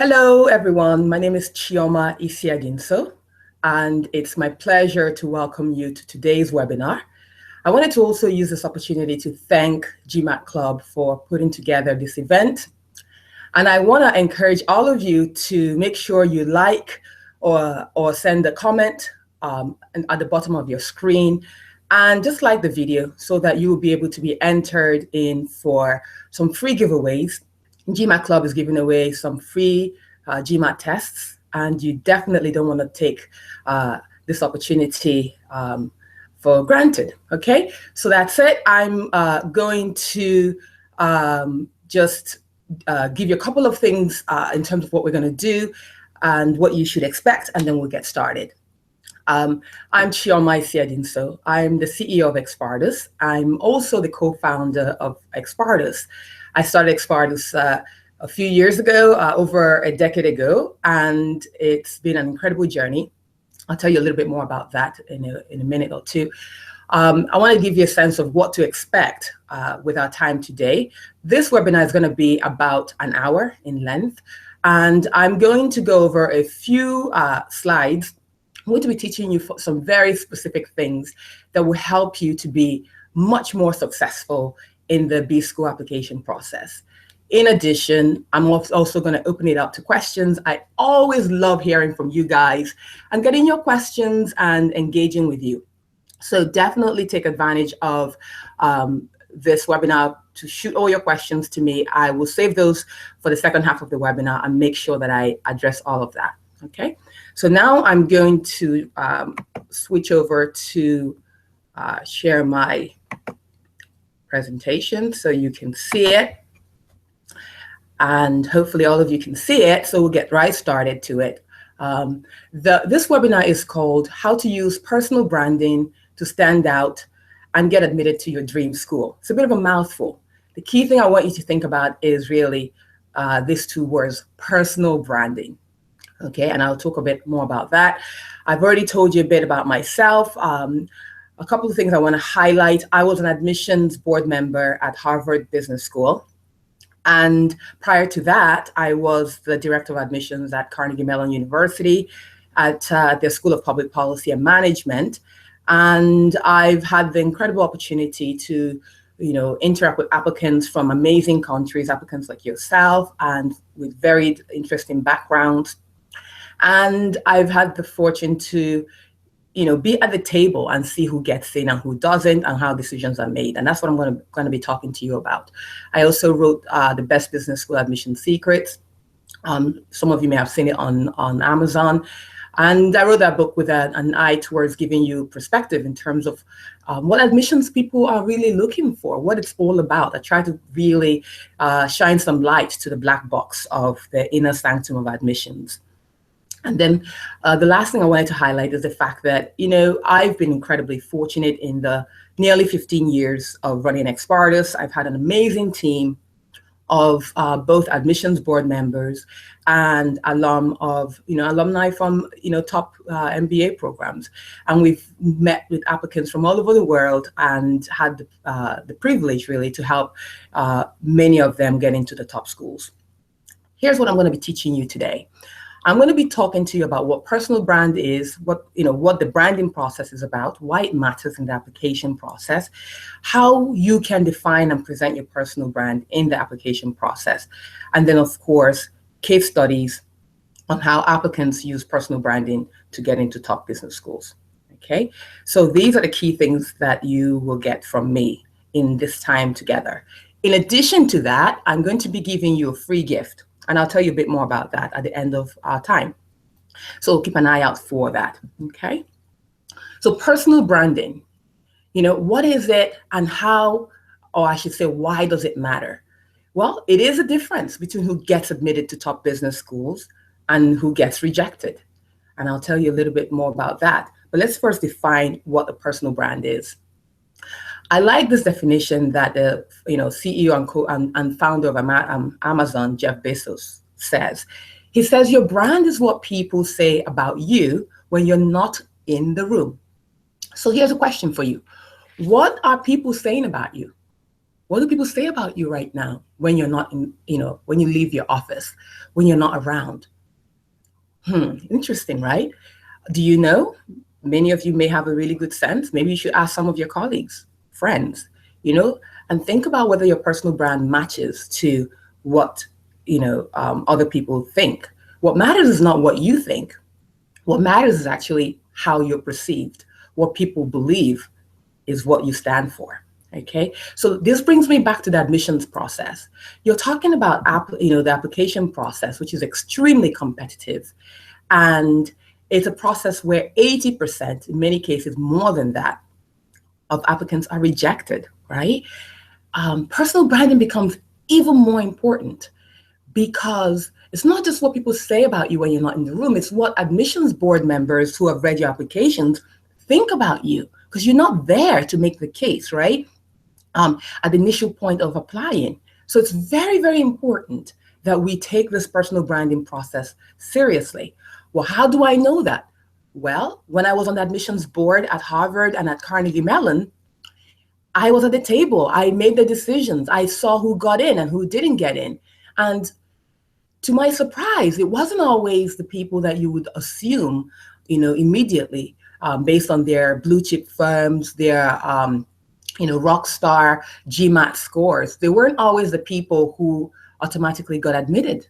Hello, everyone. My name is Chioma Isiadinso, and it's my pleasure to welcome you to today's webinar. I wanted to also use this opportunity to thank GMAT Club for putting together this event. And I want to encourage all of you to make sure you like or send a comment at the bottom of your screen, and just like the video so that you will be able to be entered in for some free giveaways. GMAT Club is giving away some free GMAT tests, and you definitely don't want to take this opportunity for granted, okay? So that's it. I'm going to just give you a couple of things in terms of what we're going to do and what you should expect, and then we'll get started. I'm Chioma Isiadinso. I'm the CEO of EXPARTUS. I'm also the co-founder of EXPARTUS. I started EXPARTUS a few years ago, over a decade ago, and it's been an incredible journey. I'll tell you a little bit more about that in a minute or two. I want to give you a sense of what to expect with our time today. This webinar is going to be about an hour in length, and I'm going to go over a few slides. I'm going to be teaching you some very specific things that will help you to be much more successful in the B School application process. In addition, I'm also going to open it up to questions. I always love hearing from you guys and getting your questions and engaging with you. So definitely take advantage of this webinar to shoot all your questions to me. I will save those for the second half of the webinar and make sure that I address all of that. Okay, so now I'm going to switch over to share my presentation so you can see it. And hopefully all of you can see it, so we'll get right started to it. This webinar is called How to Use Personal Branding to Stand Out and Get Admitted to Your Dream School. It's a bit of a mouthful. The key thing I want you to think about is really these two words, personal branding. Okay, and I'll talk a bit more about that. I've already told you a bit about myself. A couple of things I want to highlight. I was an admissions board member at Harvard Business School. And prior to that, I was the director of admissions at Carnegie Mellon University at their School of Public Policy and Management. And I've had the incredible opportunity to interact with applicants from amazing countries, applicants like yourself, and with very interesting backgrounds. And I've had the fortune to be at the table and see who gets in and who doesn't and how decisions are made. And that's what I'm going to be talking to you about. I also wrote the Best Business School Admission Secrets. Some of you may have seen it on Amazon. And I wrote that book with an eye towards giving you perspective in terms of what admissions people are really looking for, what it's all about. I try to really shine some light to the black box of the inner sanctum of admissions. And then the last thing I wanted to highlight is the fact that, I've been incredibly fortunate in the nearly 15 years of running EXPARTUS. I've had an amazing team of both admissions board members and alumni from, top MBA programs. And we've met with applicants from all over the world and had the privilege really to help many of them get into the top schools. Here's what I'm going to be teaching you today. I'm going to be talking to you about what personal brand is, what the branding process is about, why it matters in the application process, how you can define and present your personal brand in the application process, and then, of course, case studies on how applicants use personal branding to get into top business schools. Okay, so these are the key things that you will get from me in this time together. In addition to that, I'm going to be giving you a free gift. And I'll tell you a bit more about that at the end of our time. So keep an eye out for that, okay? So personal branding, what is it and how, or I should say, why does it matter? Well, it is a difference between who gets admitted to top business schools and who gets rejected. And I'll tell you a little bit more about that. But let's first define what a personal brand is. I like this definition that the CEO and founder of Amazon, Jeff Bezos, says. He says, your brand is what people say about you when you're not in the room. So here's a question for you. What are people saying about you? What do people say about you right now when you're not in, when you leave your office, when you're not around? Interesting, right? Do you know? Many of you may have a really good sense. Maybe you should ask some of your colleagues, friends, and think about whether your personal brand matches to what, other people think. What matters is not what you think. What matters is actually how you're perceived. What people believe is what you stand for. Okay, so this brings me back to the admissions process. You're talking about the application process, which is extremely competitive, and it's a process where 80%, in many cases more than that, of applicants are rejected. Right? Personal branding becomes even more important because it's not just what people say about you when you're not in the room. It's what admissions board members who have read your applications think about you, because you're not there to make the case, right? At the initial point of applying. So it's very, very important that we take this personal branding process seriously. Well, how do I know that? Well, when I was on the admissions board at Harvard and at Carnegie Mellon, I was at the table. I made the decisions. I saw who got in and who didn't get in. And to my surprise, it wasn't always the people that you would assume, immediately, based on their blue chip firms, their, rock star GMAT scores. They weren't always the people who automatically got admitted.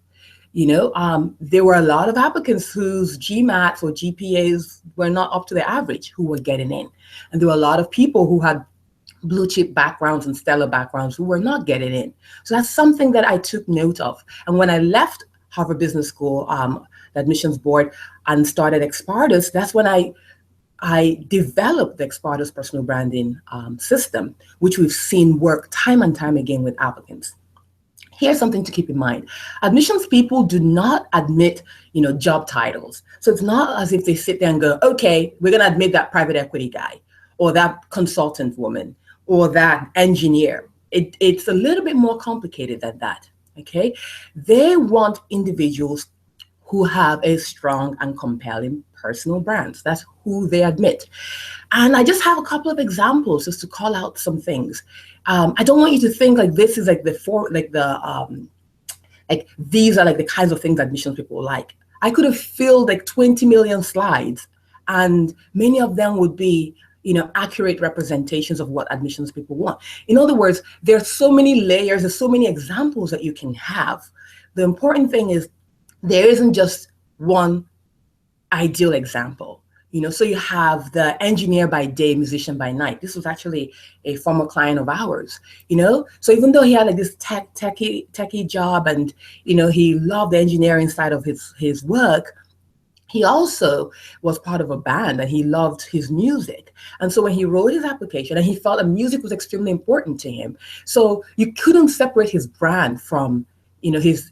There were a lot of applicants whose GMATs or GPAs were not up to the average who were getting in. And there were a lot of people who had blue chip backgrounds and stellar backgrounds who were not getting in. So that's something that I took note of. And when I left Harvard Business School, the admissions board, and started EXPARTUS, that's when I developed the EXPARTUS personal branding system, which we've seen work time and time again with applicants. Here's something to keep in mind. Admissions people do not admit, job titles. So it's not as if they sit there and go, okay, we're going to admit that private equity guy or that consultant woman or that engineer. It's a little bit more complicated than that, okay? They want individuals who have a strong and compelling personal brands. That's who they admit. And I just have a couple of examples just to call out some things. I don't want you to think like this is like these are like the kinds of things admissions people like. I could have filled like 20 million slides, and many of them would be accurate representations of what admissions people want. In other words, there's so many layers, there's so many examples that you can have. The important thing is there isn't just one ideal example. So you have the engineer by day, musician by night. This was actually a former client of ours, So even though he had like this techie job and, he loved the engineering side of his work, he also was part of a band and he loved his music. And so when he wrote his application, and he felt that music was extremely important to him. So you couldn't separate his brand from, his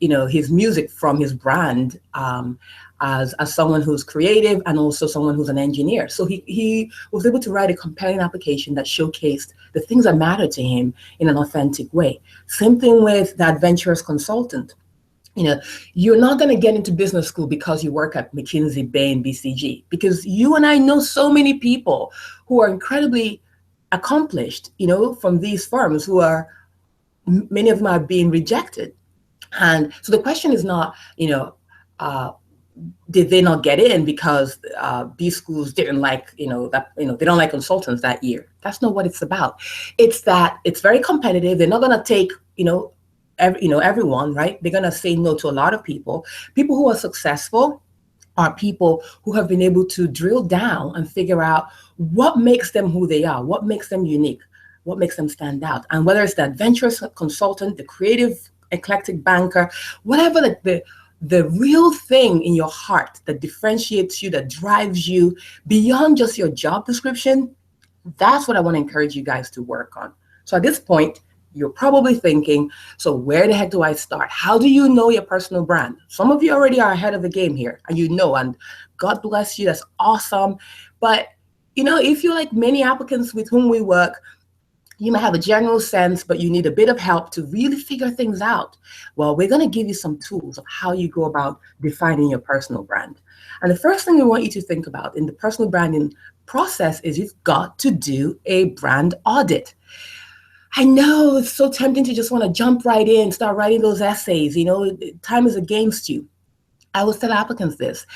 music from his brand as someone who's creative and also someone who's an engineer. So he was able to write a compelling application that showcased the things that matter to him in an authentic way. Same thing with the adventurous consultant. You're not going to get into business school because you work at McKinsey, Bain, BCG, because you and I know so many people who are incredibly accomplished, from these firms who are, many of them are being rejected. And so the question is not, did they not get in because these schools didn't like, they don't like consultants that year. That's not what it's about. It's that it's very competitive. They're not going to take, everyone, right? They're going to say no to a lot of people. People who are successful are people who have been able to drill down and figure out what makes them who they are, what makes them unique, what makes them stand out. And whether it's the adventurous consultant, the creative, eclectic banker, whatever the real thing in your heart that differentiates you, that drives you beyond just your job description, that's what I want to encourage you guys to work on. So at this point, you're probably thinking, so where the heck do I start? How do you know your personal brand? Some of you already are ahead of the game here, and and God bless you, that's awesome. But, if you're like many applicants with whom we work, you may have a general sense, but you need a bit of help to really figure things out. Well, we're going to give you some tools of how you go about defining your personal brand. And the first thing we want you to think about in the personal branding process is you've got to do a brand audit. I know it's so tempting to just want to jump right in, start writing those essays. Time is against you. I always tell applicants this,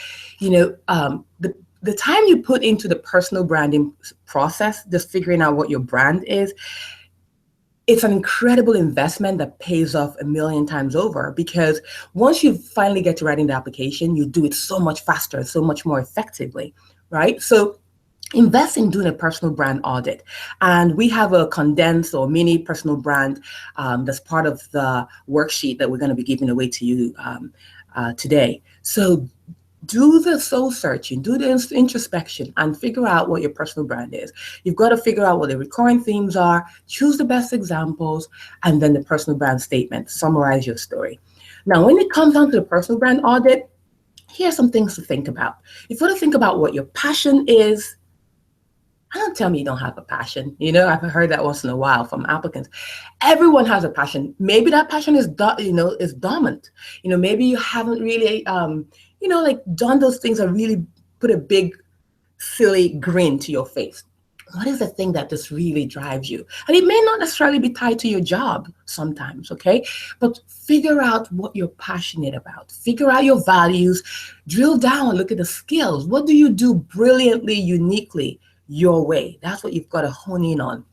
the time you put into the personal branding process, just figuring out what your brand is, it's an incredible investment that pays off a million times over, because once you finally get to writing the application, you do it so much faster, so much more effectively, right? So invest in doing a personal brand audit. And we have a condensed or mini personal brand that's part of the worksheet that we're going to be giving away to you today. So do the soul searching, do the introspection, and figure out what your personal brand is. You've got to figure out what the recurring themes are, choose the best examples, and then the personal brand statement, summarize your story. Now, when it comes down to the personal brand audit, here's some things to think about. You've got to think about what your passion is. Don't tell me you don't have a passion. I've heard that once in a while from applicants. Everyone has a passion. Maybe that passion is dormant. Maybe you haven't really, done those things that really put a big, silly grin to your face. What is the thing that just really drives you? And it may not necessarily be tied to your job sometimes, okay? But figure out what you're passionate about. Figure out your values. Drill down, look at the skills. What do you do brilliantly, uniquely, your way? That's what you've got to hone in on.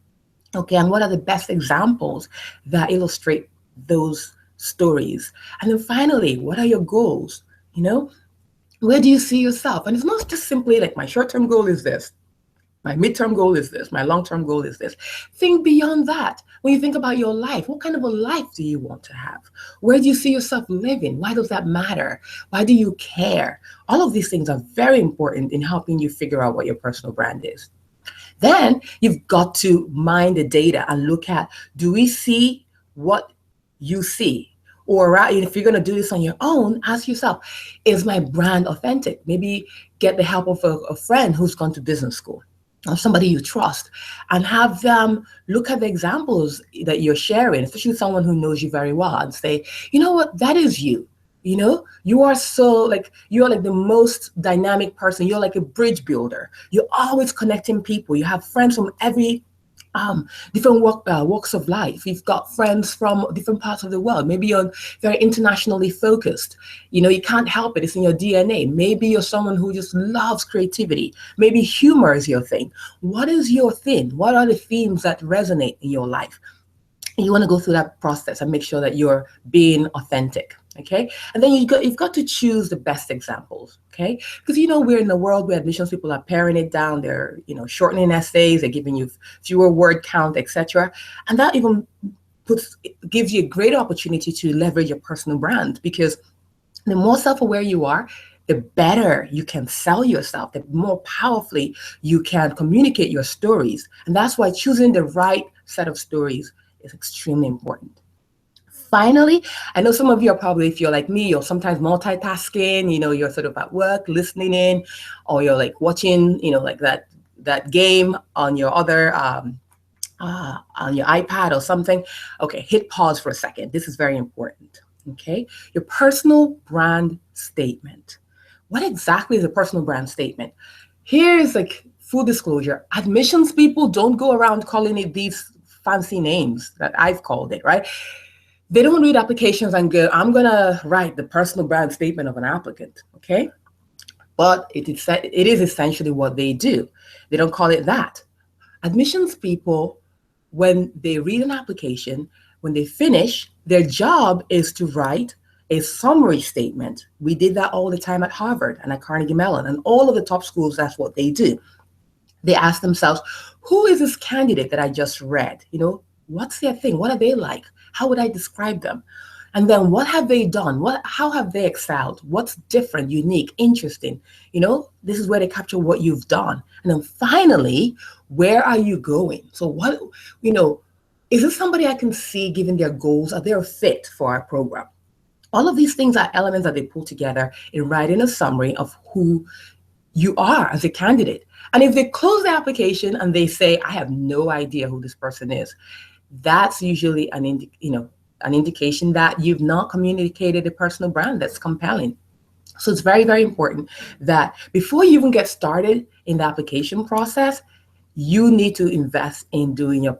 Okay, and what are the best examples that illustrate those stories? And then finally, what are your goals? Where do you see yourself? And it's not just simply like my short-term goal is this, my midterm goal is this, my long-term goal is this. Think beyond that. When you think about your life, what kind of a life do you want to have? Where do you see yourself living? Why does that matter? Why do you care? All of these things are very important in helping you figure out what your personal brand is. Then you've got to mine the data and look at, do we see what you see? Or if you're going to do this on your own, ask yourself, is my brand authentic? Maybe get the help of a friend who's gone to business school, or somebody you trust, and have them look at the examples that you're sharing, especially someone who knows you very well, and say, you know what, that is you. You are you're like the most dynamic person. You're like a bridge builder. You're always connecting people. You have friends from every different walks of life. You've got friends from different parts of the world. Maybe you're very internationally focused. You can't help it. It's in your DNA. Maybe you're someone who just loves creativity. Maybe humor is your thing. What is your thing? What are the themes that resonate in your life? You want to go through that process and make sure that you're being authentic. Okay, and then you've got to choose the best examples. Okay, because we're in a world where admissions people are paring it down. They're shortening essays. They're giving you fewer word count, etc. And that even gives you a great opportunity to leverage your personal brand, because the more self-aware you are, the better you can sell yourself, the more powerfully you can communicate your stories. And that's why choosing the right set of stories is extremely important. Finally, I know some of you are probably, if you're like me, you're sometimes multitasking, you're sort of at work, listening in, or you're like watching, like that game on your other, on your iPad or something. Okay, hit pause for a second. This is very important, okay? Your personal brand statement. What exactly is a personal brand statement? Here's like full disclosure. Admissions people don't go around calling it these fancy names that I've called it, right? They don't read applications and go, I'm going to write the personal brand statement of an applicant, okay? But it is essentially what they do. They don't call it that. Admissions people, when they read an application, when they finish, their job is to write a summary statement. We did that all the time at Harvard and at Carnegie Mellon, and all of the top schools, that's what they do. They ask themselves, who is this candidate that I just read? What's their thing? What are they like? How would I describe them? And then what have they done? How have they excelled? What's different, unique, interesting? This is where they capture what you've done. And then finally, where are you going? So is this somebody I can see given their goals? Are they a fit for our program? All of these things are elements that they pull together in writing a summary of who you are as a candidate. And if they close the application and they say, I have no idea who this person is, that's usually an indication that you've not communicated a personal brand that's compelling. So it's very, very important that before you even get started in the application process, you need to invest in doing your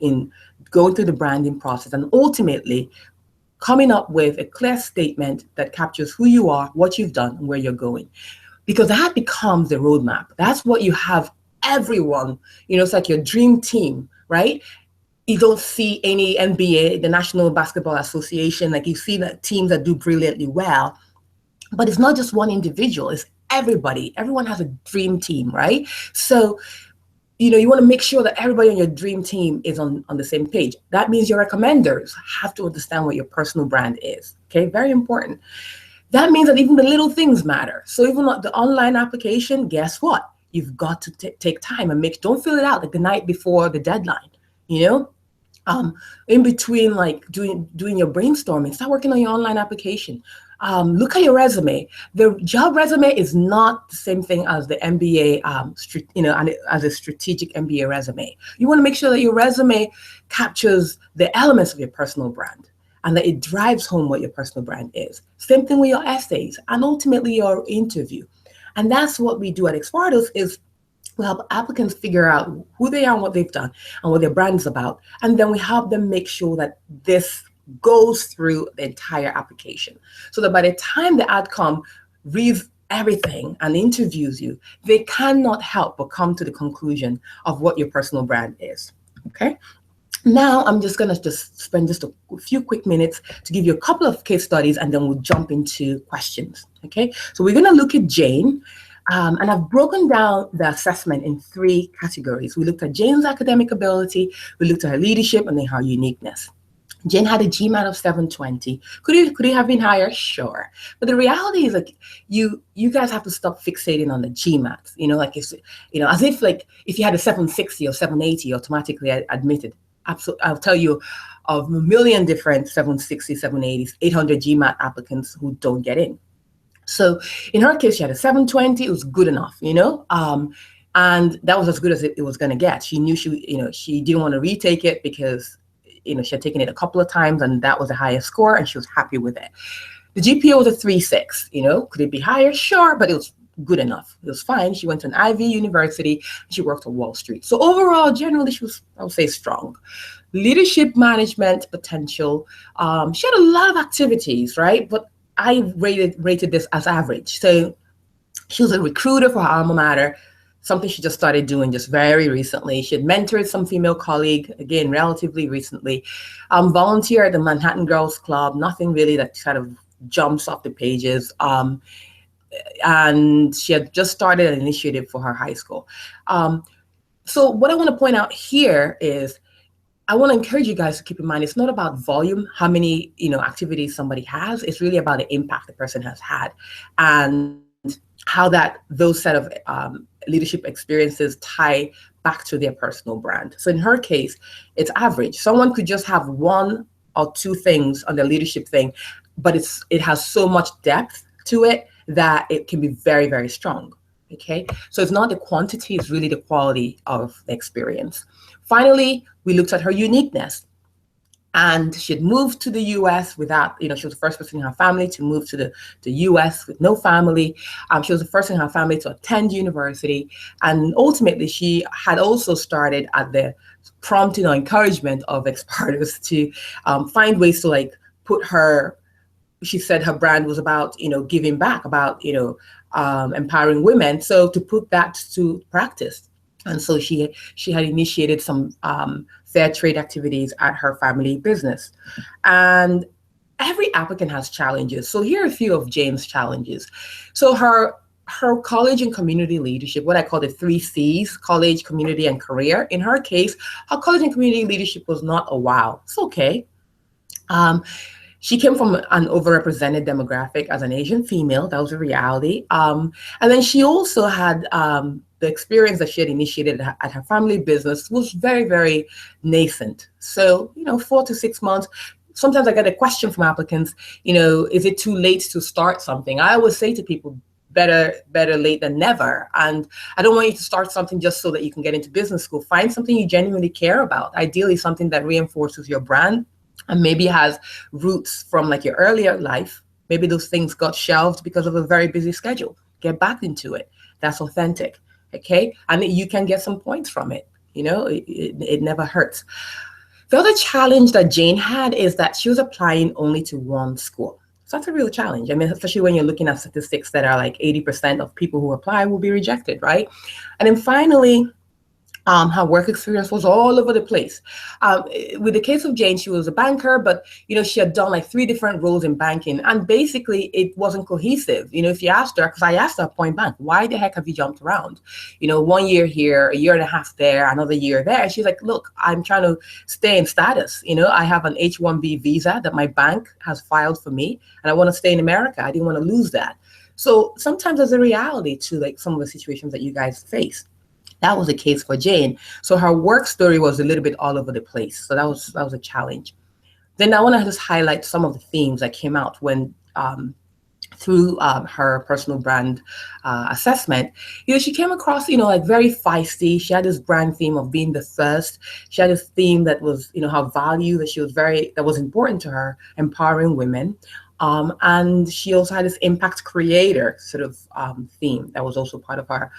in going through the branding process and ultimately coming up with a clear statement that captures who you are, what you've done, and where you're going. Because that becomes the roadmap. That's what you have everyone, it's like your dream team, right? You don't see any NBA, the National Basketball Association, like you see the teams that do brilliantly well, but it's not just one individual, it's everybody. Everyone has a dream team, right? So, you want to make sure that everybody on your dream team is on the same page. That means your recommenders have to understand what your personal brand is, okay? Very important. That means that even the little things matter. So even the online application, guess what? You've got to take time and don't fill it out like the night before the deadline, in between, like doing your brainstorming, start working on your online application. Look at your resume. The job resume is not the same thing as the MBA, as a strategic MBA resume. You want to make sure that your resume captures the elements of your personal brand and that it drives home what your personal brand is. Same thing with your essays and ultimately your interview. And that's what we do at EXPARTUS is we help applicants figure out who they are and what they've done and what their brand is about. And then we help them make sure that this goes through the entire application so that by the time the outcome reads everything and interviews you, they cannot help but come to the conclusion of what your personal brand is, okay? Now, I'm just going to spend just a few quick minutes to give you a couple of case studies, and then we'll jump into questions, okay? So we're going to look at Jane, and I've broken down the assessment in 3 categories. We looked at Jane's academic ability, we looked at her leadership, and then her uniqueness. Jane had a GMAT of 720. Could it have been higher? Sure. But the reality is, like, you guys have to stop fixating on the GMAT. Like as if like if you had a 760 or 780, automatically admitted. Absolutely, I'll tell you of a million different 760, 780s, 800 GMAT applicants who don't get in. So in her case, she had a 720. It was good enough, and that was as good as it was going to get. She knew she didn't want to retake it because she had taken it a couple of times and that was the highest score and she was happy with it. The GPA was a 3.6, could it be higher? Sure, but it was good enough. It was fine. She went to an Ivy University. She worked on Wall Street. So overall, generally, she was, I would say, strong. Leadership management potential. She had a lot of activities, right? But I rated this as average. So she was a recruiter for her alma mater, something she just started doing just very recently. She had mentored some female colleague, again, relatively recently. Volunteer at the Manhattan Girls Club, nothing really that kind of jumps off the pages. And she had just started an initiative for her high school. So what I want to point out here is I want to encourage you guys to keep in mind, it's not about volume, how many activities somebody has. It's really about the impact the person has had and how those set of leadership experiences tie back to their personal brand. So in her case, it's average. Someone could just have 1 or 2 things on their leadership thing, but it has so much depth to it that it can be very, very strong, okay? So it's not the quantity, it's really the quality of the experience. Finally, we looked at her uniqueness. And she had moved to the US without, she was the first person in her family to move to the US with no family. She was the first in her family to attend university. And ultimately, she had also started at the prompting or encouragement of EXPARTUS to find ways to put her, she said her brand was about, giving back, about, empowering women. So to put that to practice. And so she had initiated some fair trade activities at her family business. And every applicant has challenges. So here are a few of Jane's challenges. So her college and community leadership, what I call the 3 C's, college, community, and career. In her case, her college and community leadership was not a wow. It's okay. She came from an overrepresented demographic as an Asian female. That was a reality. And then she also had the experience that she had initiated at her family business was very, very nascent. So, 4 to 6 months. Sometimes I get a question from applicants, is it too late to start something? I always say to people, better late than never. And I don't want you to start something just so that you can get into business school. Find something you genuinely care about. Ideally, something that reinforces your brand and maybe has roots from your earlier life. Maybe those things got shelved because of a very busy schedule. Get back into it. That's authentic, okay? And you can get some points from it. It never hurts. The other challenge that Jane had is that she was applying only to one school. So that's a real challenge. I mean, especially when you're looking at statistics that are like 80% of people who apply will be rejected, right? And then finally, her work experience was all over the place. With the case of Jane, she was a banker, but she had done like 3 different roles in banking, and basically it wasn't cohesive. If you asked her, because I asked her point blank, why the heck have you jumped around? 1 year here, a year and a half there, another year there. She's like, look, I'm trying to stay in status. I have an H-1B visa that my bank has filed for me, and I want to stay in America. I didn't want to lose that. So sometimes there's a reality to like some of the situations that you guys face. That was the case for Jane. So her work story was a little bit all over the place. So that was a challenge. Then I want to just highlight some of the themes that came out when through her personal brand assessment. She came across, like very feisty. She had this brand theme of being the first. She had this theme that was, her value that was important to her, empowering women. And she also had this impact creator sort of theme that was also part of our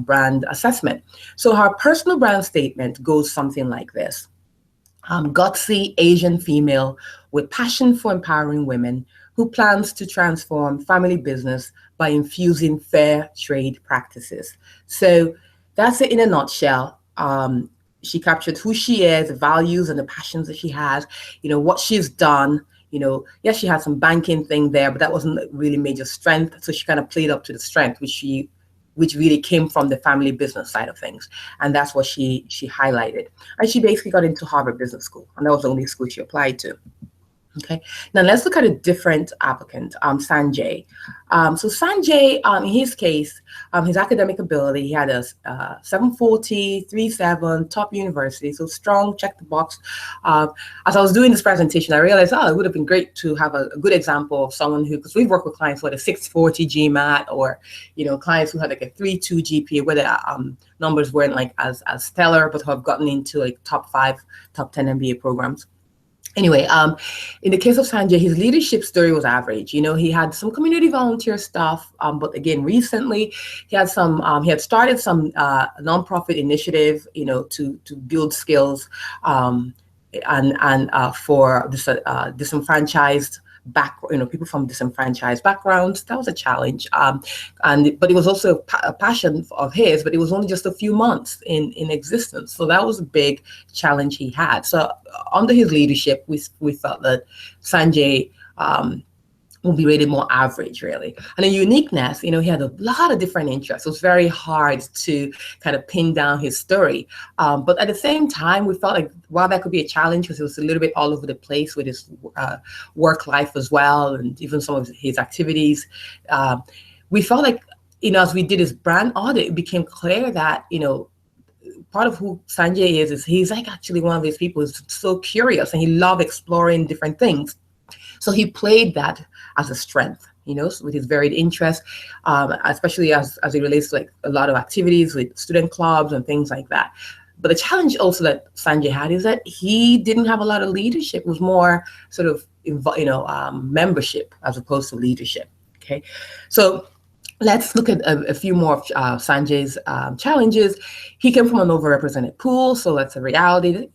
brand assessment. So her personal brand statement goes something like this. Gutsy Asian female with passion for empowering women who plans to transform family business by infusing fair trade practices. So that's it in a nutshell. She captured who she is, the values and the passions that she has, what she's done. Yes, she had some banking thing there, but that wasn't really major strength. So she kind of played up to the strength, which really came from the family business side of things. And that's what she highlighted. And she basically got into Harvard Business School, and that was the only school she applied to. Okay, now let's look at a different applicant, Sanjay. So Sanjay, in his case, his academic ability, he had a 740, 3.7, top university, so strong, check the box. As I was doing this presentation, I realized, it would have been great to have a good example of someone who, because we've worked with clients with a 640 GMAT, or, clients who had like a 3.2 GPA, where the numbers weren't like as stellar, but who have gotten into like top 5, top 10 MBA programs. Anyway, in the case of Sanjay, his leadership story was average. He had some community volunteer stuff, but again, recently he had started some nonprofit initiative, to build skills, and for this disenfranchised people from disenfranchised backgrounds. That was a challenge, but it was also a passion of his, but it was only just a few months in existence. So that was a big challenge he had. So under his leadership, we felt that Sanjay will be rated more average, really. And the uniqueness, he had a lot of different interests. It was very hard to kind of pin down his story. But at the same time, we felt like, while that could be a challenge, because it was a little bit all over the place with his work life as well, and even some of his activities, we felt like, as we did his brand audit, it became clear that, part of who Sanjay is he's like actually one of these people who's so curious, and he loved exploring different things. So he played that as a strength, with his varied interests, especially as it relates to like a lot of activities with student clubs and things like that. But the challenge also that Sanjay had is that he didn't have a lot of leadership. It was more sort of, membership as opposed to leadership. Okay, so let's look at a few more of Sanjay's challenges. He came from an overrepresented pool, so that's a reality.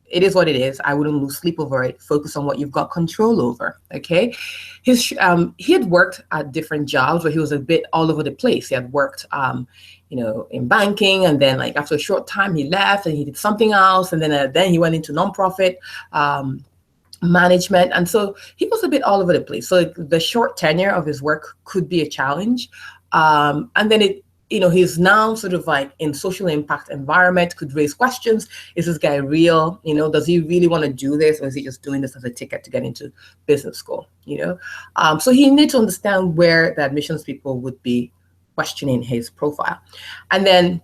It is what it is. I wouldn't lose sleep over it. Focus on what you've got control over. Okay, he had worked at different jobs where he was a bit all over the place. He had worked, in banking, and then like after a short time he left and he did something else, and then he went into nonprofit management, and so he was a bit all over the place. So the short tenure of his work could be a challenge, and then he's now sort of like in social impact environment, could raise questions. Is this guy real? Does he really want to do this, or is he just doing this as a ticket to get into business school? So he needs to understand where the admissions people would be questioning his profile. And then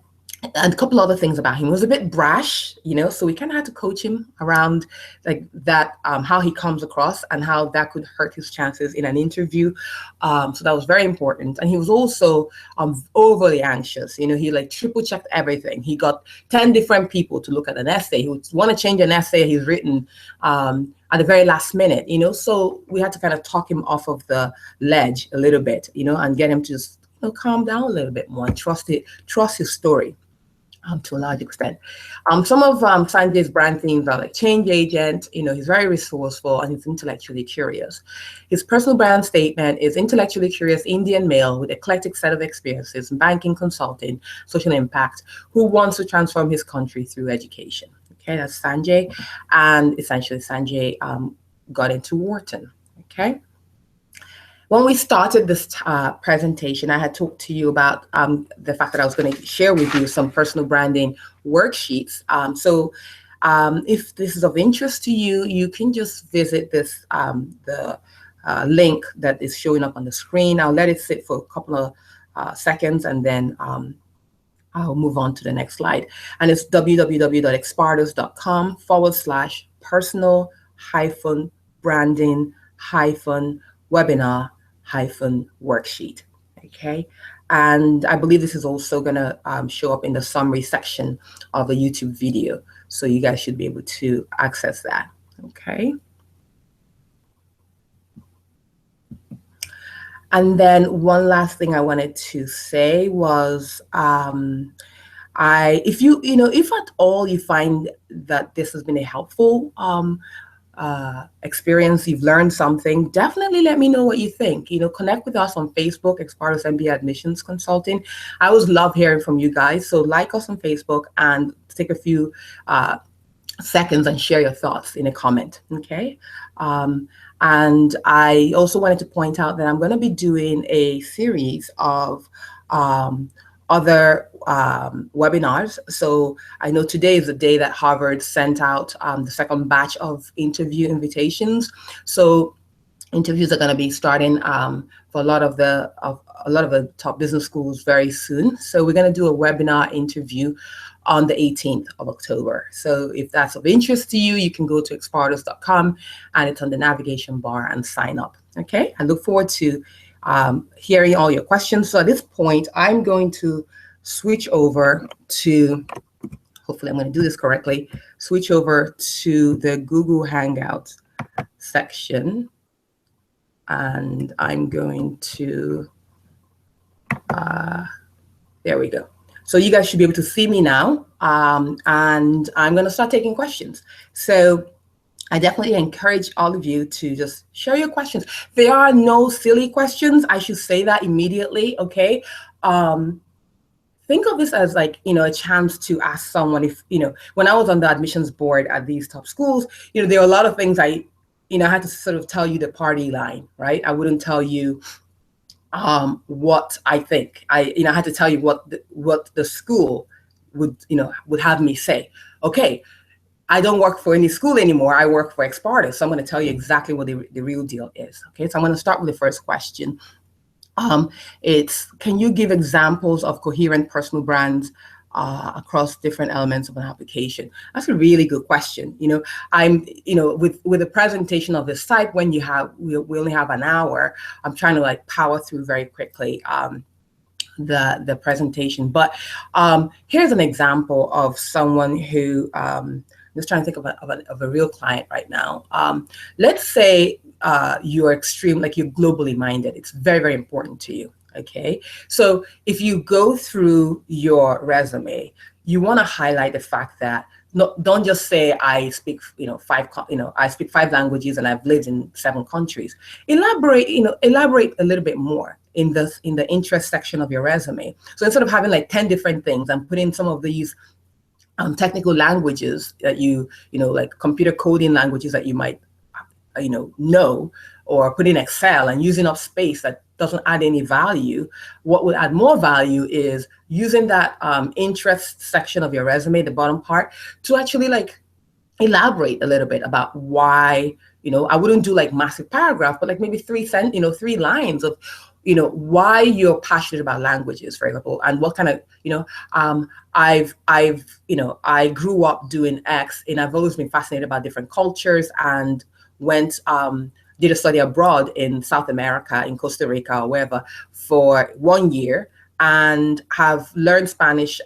a couple other things about him. He was a bit brash, so we kind of had to coach him around like that, how he comes across and how that could hurt his chances in an interview. So that was very important. And he was also overly anxious. He like triple checked everything. He got 10 different people to look at an essay. He would want to change an essay he's written at the very last minute, so we had to kind of talk him off of the ledge a little bit, and get him to just calm down a little bit more and trust his story. to a large extent. Some of Sanjay's brand themes are like change agent. He's very resourceful and he's intellectually curious. His personal brand statement is intellectually curious Indian male with eclectic set of experiences in banking, consulting, social impact, who wants to transform his country through education. Okay, that's Sanjay. And essentially Sanjay got into Wharton. Okay. When we started this presentation, I had talked to you about the fact that I was going to share with you some personal branding worksheets. So if this is of interest to you, you can just visit this the link that is showing up on the screen. I'll let it sit for a couple of seconds and then I'll move on to the next slide. And it's www.expartus.com/personal-branding-webinar-worksheet. Okay. And I believe this is also going to show up in the summary section of the YouTube video. So you guys should be able to access that. Okay. And then one last thing I wanted to say was, if at all you find that this has been a helpful experience, you've learned something, definitely let me know what you think. Connect with us on Facebook, EXPARTUS MBA Admissions Consulting. I always love hearing from you guys. So like us on Facebook and take a few seconds and share your thoughts in a comment. Okay. And I also wanted to point out that I'm going to be doing a series of other webinars. So I know today is the day that Harvard sent out the second batch of interview invitations. So interviews are going to be starting for a lot of the top business schools very soon. So we're going to do a webinar interview on the 18th of October. So if that's of interest to you, you can go to expartus.com and it's on the navigation bar and sign up. Okay, I look forward to hearing all your questions. So at this point, I'm going to switch over to, hopefully I'm going to do this correctly, switch over to the Google Hangouts section. And I'm going to, there we go. So you guys should be able to see me now, and I'm going to start taking questions. So I definitely encourage all of you to just share your questions. There are no silly questions. I should say that immediately, okay? Think of this as like, a chance to ask someone if, when I was on the admissions board at these top schools, there are a lot of things I had to sort of tell you the party line, right? I wouldn't tell you what I think. I had to tell you what the school would have me say. Okay, I don't work for any school anymore. I work for EXPARTUS. So I'm going to tell you exactly what the real deal is. Okay, so I'm going to start with the first question. It's, can you give examples of coherent personal brands across different elements of an application? That's a really good question. I'm, with the presentation of the site, when we only have an hour, I'm trying to like power through very quickly the presentation. But here's an example of someone who, I'm just trying to think of a real client right now. Let's say you're extreme, like you're globally minded. It's very, very important to you. Okay, so if you go through your resume, you want to highlight the fact that don't just say I speak I speak 5 languages and I've lived in 7 countries. Elaborate a little bit more in the interest section of your resume. So instead of having like 10 different things and putting some of these technical languages that like computer coding languages that you might know, or put in Excel and using up space that doesn't add any value. What would add more value is using that interest section of your resume, the bottom part, to actually like elaborate a little bit about why, I wouldn't do like massive paragraph, but like maybe 3 lines of, why you're passionate about languages, for example, and what kind of, I grew up doing X and I've always been fascinated about different cultures and did a study abroad in South America, in Costa Rica or wherever, for 1 year, and have learned Spanish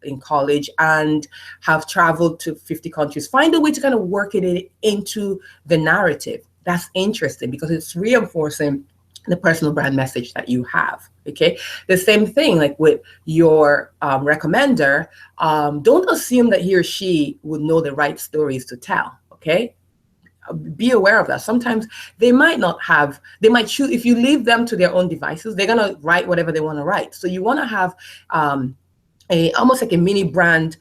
in college and have traveled to 50 countries. Find a way to kind of work it into the narrative. That's interesting because it's reinforcing the personal brand message that you have. Okay, the same thing like with your recommender. Don't assume that he or she would know the right stories to tell. Okay, be aware of that. Sometimes they might not have, they might choose, if you leave them to their own devices, they're going to write whatever they want to write. So you want to have almost like a mini brand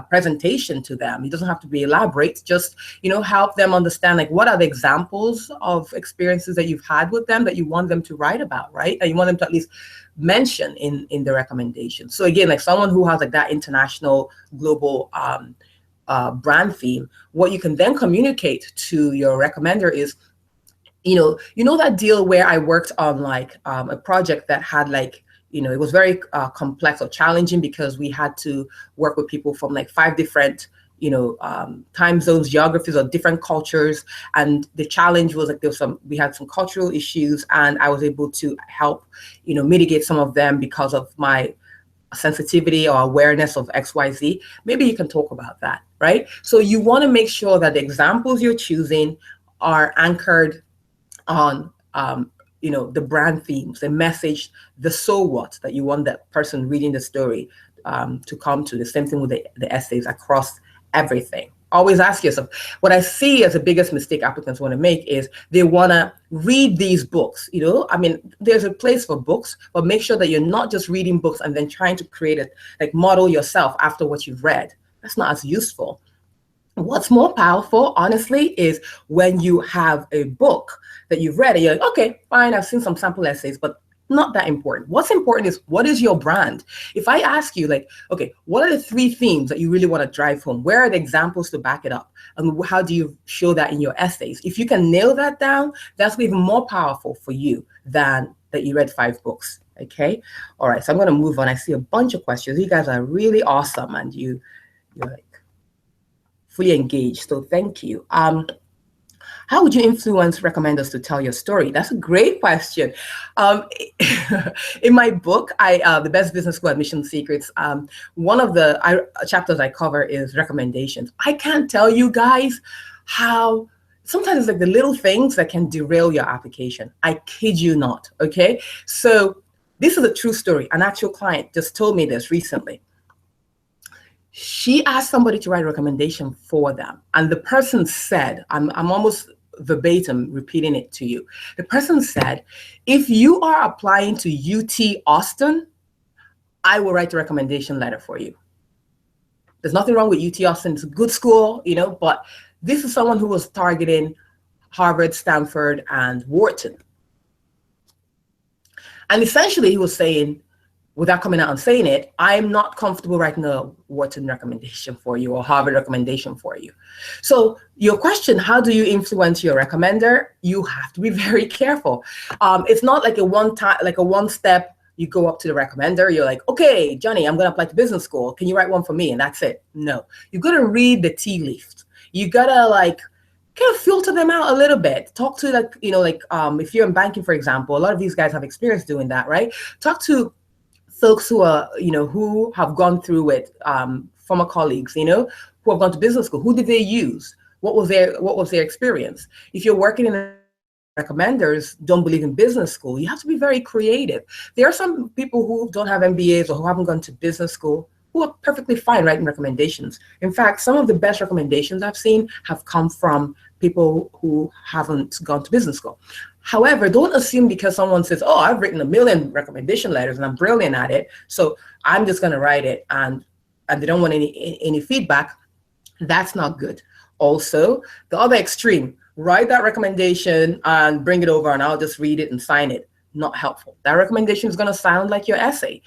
presentation to them. It doesn't have to be elaborate. Just, help them understand like what are the examples of experiences that you've had with them that you want them to write about, right? And you want them to at least mention in the recommendation. So again, like someone who has like that international global brand theme, what you can then communicate to your recommender is, that deal where I worked on like a project that had like, it was very complex or challenging because we had to work with people from like 5 different, time zones, geographies, or different cultures. And the challenge was like we had some cultural issues, and I was able to help, mitigate some of them because of my sensitivity or awareness of XYZ. Maybe you can talk about that, right? So you want to make sure that the examples you're choosing are anchored on the brand themes, the message, the so what that you want that person reading the story to come to. The same thing with the essays across everything. Always ask yourself, what I see as the biggest mistake applicants want to make is they want to read these books. There's a place for books, but make sure that you're not just reading books and then trying to create it, like model yourself after what you've read. That's not as useful. What's more powerful, honestly, is when you have a book that you've read and you're like, okay, fine, I've seen some sample essays, but not that important. What's important is, what is your brand? If I ask you like, okay, what are the 3 themes that you really want to drive home? Where are the examples to back it up? And how do you show that in your essays? If you can nail that down, that's even more powerful for you than that you read 5 books. Okay. All right. So I'm going to move on. I see a bunch of questions. You guys are really awesome, and you're like fully engaged. So thank you. How would you influence recommenders to tell your story? That's a great question. In my book, The Best Business School Admission Secrets, one of the chapters I cover is recommendations. I can't tell you guys how sometimes it's like the little things that can derail your application. I kid you not, okay? So this is a true story. An actual client just told me this recently. She asked somebody to write a recommendation for them. And the person said, I'm almost verbatim repeating it to you. The person said, if you are applying to UT Austin, I will write a recommendation letter for you. There's nothing wrong with UT Austin. It's a good school, but this is someone who was targeting Harvard, Stanford, and Wharton. And essentially he was saying, without coming out and saying it, I'm not comfortable writing a Wharton recommendation for you or Harvard recommendation for you. So your question, how do you influence your recommender? You have to be very careful. It's not like a one step, you go up to the recommender, you're like, okay, Johnny, I'm going to apply to business school. Can you write one for me? And that's it. No, you got to read the tea leaves. You got to kind of filter them out a little bit. Talk to if you're in banking, for example, a lot of these guys have experience doing that, right? Talk to folks who are, who have gone through it, former colleagues, who have gone to business school. Who did they use? What was their experience? If you're working in recommenders don't believe in business school, you have to be very creative. There are some people who don't have MBAs or who haven't gone to business school who are perfectly fine writing recommendations. In fact, some of the best recommendations I've seen have come from people who haven't gone to business school. However, don't assume because someone says, oh, I've written 1 million recommendation letters and I'm brilliant at it, so I'm just going to write it, and they don't want any feedback. That's not good. Also, the other extreme, write that recommendation and bring it over and I'll just read it and sign it. Not helpful. That recommendation is going to sound like your essay.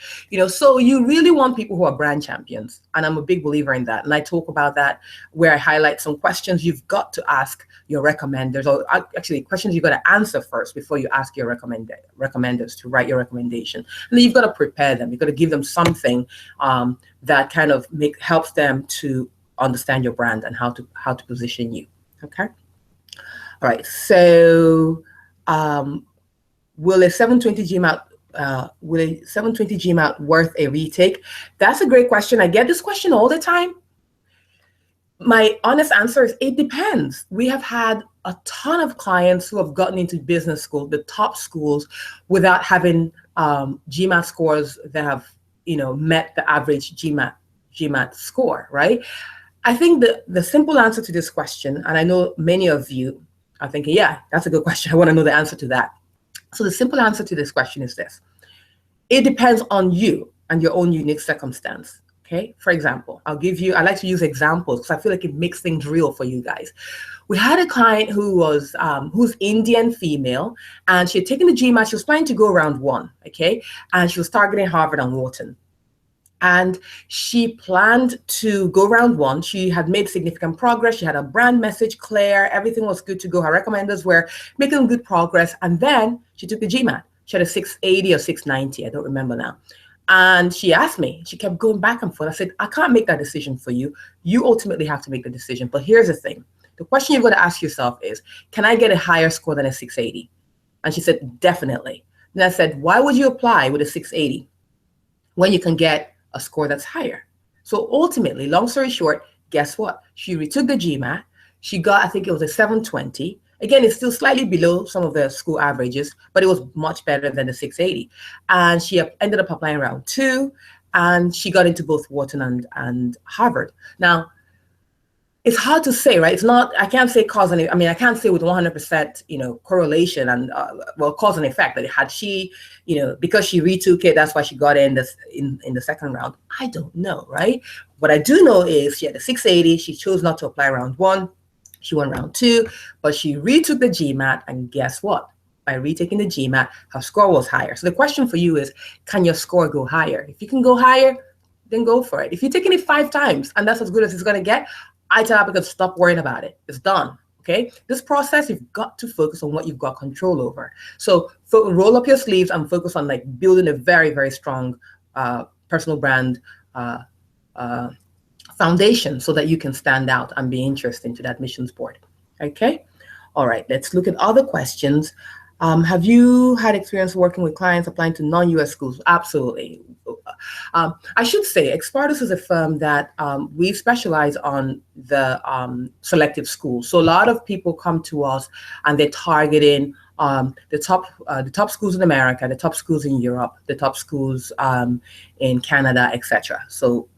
So you really want people who are brand champions. And I'm a big believer in that. And I talk about that where I highlight some questions you've got to ask your recommenders, or actually questions you've got to answer first before you ask your recommenders to write your recommendation. And then you've got to prepare them. You've got to give them something that kind of helps them to understand your brand and how to position you. Okay. All right. So, will a 720 GMAT worth a retake? That's a great question. I get this question all the time. My honest answer is it depends. We have had a ton of clients who have gotten into business school, the top schools, without having GMAT scores that have, met the average GMAT score, right? I think the simple answer to this question, and I know many of you are thinking, yeah, that's a good question. I want to know the answer to that. So the simple answer to this question is this. It depends on you and your own unique circumstance. Okay. For example, I like to use examples because I feel like it makes things real for you guys. We had a client who's Indian female, and she had taken the GMAT. She was planning to go round 1. Okay. And she was targeting Harvard and Wharton. And she planned to go round 1. She had made significant progress. She had a brand message clear. Everything was good to go. Her recommenders were making good progress. And then she took the GMAT. She had a 680 or 690. I don't remember now. And she asked me, she kept going back and forth. I said, I can't make that decision for you. You ultimately have to make the decision. But here's the thing. The question you've got to ask yourself is, can I get a higher score than a 680? And she said, definitely. And I said, why would you apply with a 680 when you can get a score that's higher? So ultimately, long story short, guess what? She retook the GMAT. She got, I think it was a 720. Again, it's still slightly below some of the school averages, but it was much better than the 680. And she ended up applying round 2, and she got into both Wharton and Harvard. Now, it's hard to say, right? It's not, I can't say cause and, I can't say with 100%, correlation and, cause and effect that had she, because she retook it, that's why she got in the second round. I don't know, right? What I do know is she had a 680. She chose not to apply round 1. She won round 2, but she retook the GMAT, and guess what? By retaking the GMAT, her score was higher. So the question for you is, can your score go higher? If you can go higher, then go for it. If you're taking it 5 times and that's as good as it's going to get, I tell applicants, stop worrying about it. It's done. Okay. This process, you've got to focus on what you've got control over. So roll up your sleeves and focus on building a very, very strong personal brand foundation so that you can stand out and be interesting to the admissions board. Okay. All right. Let's look at other questions. Have you had experience working with clients applying to non-US schools? Absolutely. I should say EXPARTUS is a firm that we specialize on the selective schools. So a lot of people come to us and they're targeting the top schools in America, the top schools in Europe, the top schools in Canada, etc. So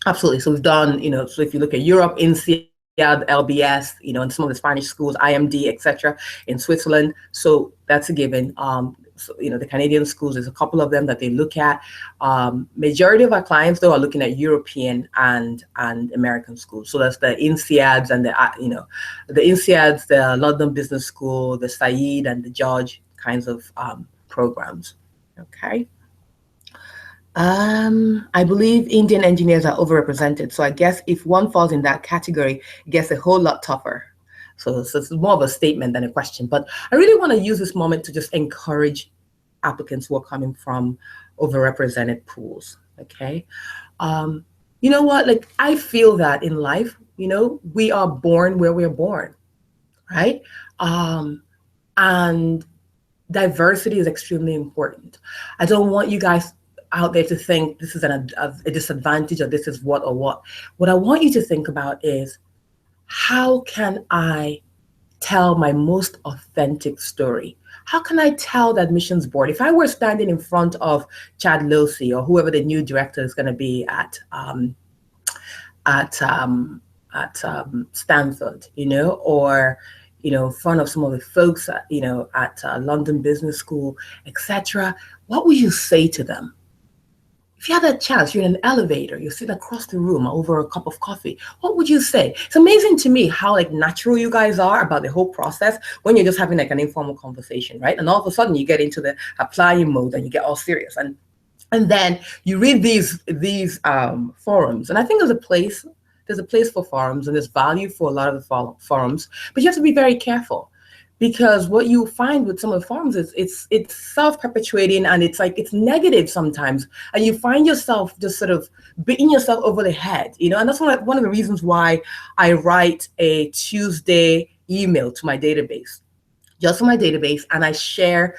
absolutely. So we've done, so if you look at Europe, INSEAD, LBS, and some of the Spanish schools, IMD, etc. in Switzerland. So that's a given. So, the Canadian schools, there's a couple of them that they look at. Majority of our clients, though, are looking at European and American schools. So that's the INSEADs and the INSEADs, the London Business School, the Said and the George kinds of programs. Okay. I believe Indian engineers are overrepresented. So I guess if one falls in that category, it gets a whole lot tougher. So it's more of a statement than a question. But I really want to use this moment to just encourage applicants who are coming from overrepresented pools. Okay. You know what? I feel that in life, we are born where we're born, right? And diversity is extremely important. I don't want you guys out there to think this is a disadvantage or this is what or what. What I want you to think about is, how can I tell my most authentic story? How can I tell the admissions board? If I were standing in front of Chad Losey or whoever the new director is going to be at Stanford, or in front of some of the folks at London Business School, etc., what would you say to them? If you had that chance, you're in an elevator, you're sitting across the room over a cup of coffee, what would you say? It's amazing to me how natural you guys are about the whole process when you're just having an informal conversation, right? And all of a sudden you get into the applying mode and you get all serious. And then you read these forums. And I think there's a place for forums, and there's value for a lot of the forums, but you have to be very careful. Because what you find with some of the forums is it's self-perpetuating, and it's negative sometimes, and you find yourself just sort of beating yourself over the head, and that's one of the reasons why I write a Tuesday email to my database, just for my database, and I share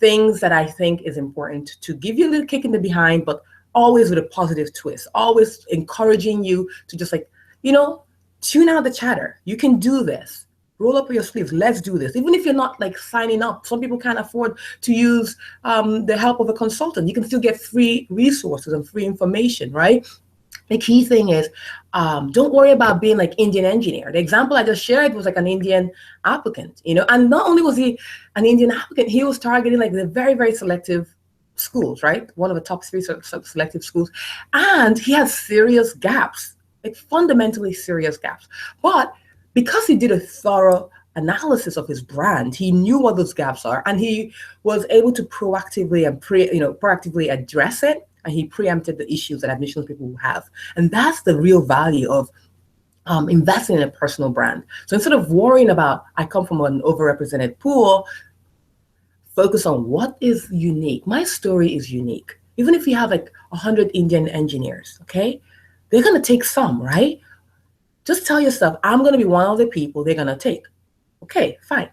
things that I think is important to give you a little kick in the behind, but always with a positive twist, always encouraging you to just tune out the chatter. You can do this. Roll up your sleeves. Let's do this. Even if you're not like signing up, some people can't afford to use the help of a consultant. You can still get free resources and free information, right? The key thing is, don't worry about being like Indian engineer. The example I just shared was like an Indian applicant, and not only was he an Indian applicant, he was targeting like the very, very selective schools, right? One of the top 3 selective schools. And he has serious gaps, like fundamentally serious gaps. But because he did a thorough analysis of his brand, he knew what those gaps are, and he was able to proactively address it, and he preempted the issues that admissions people will have. And that's the real value of investing in a personal brand. So instead of worrying about, I come from an overrepresented pool, focus on what is unique. My story is unique. Even if you have like 100 Indian engineers, okay, they're going to take some, right? Just tell yourself, I'm going to be one of the people they're going to take. Okay, fine.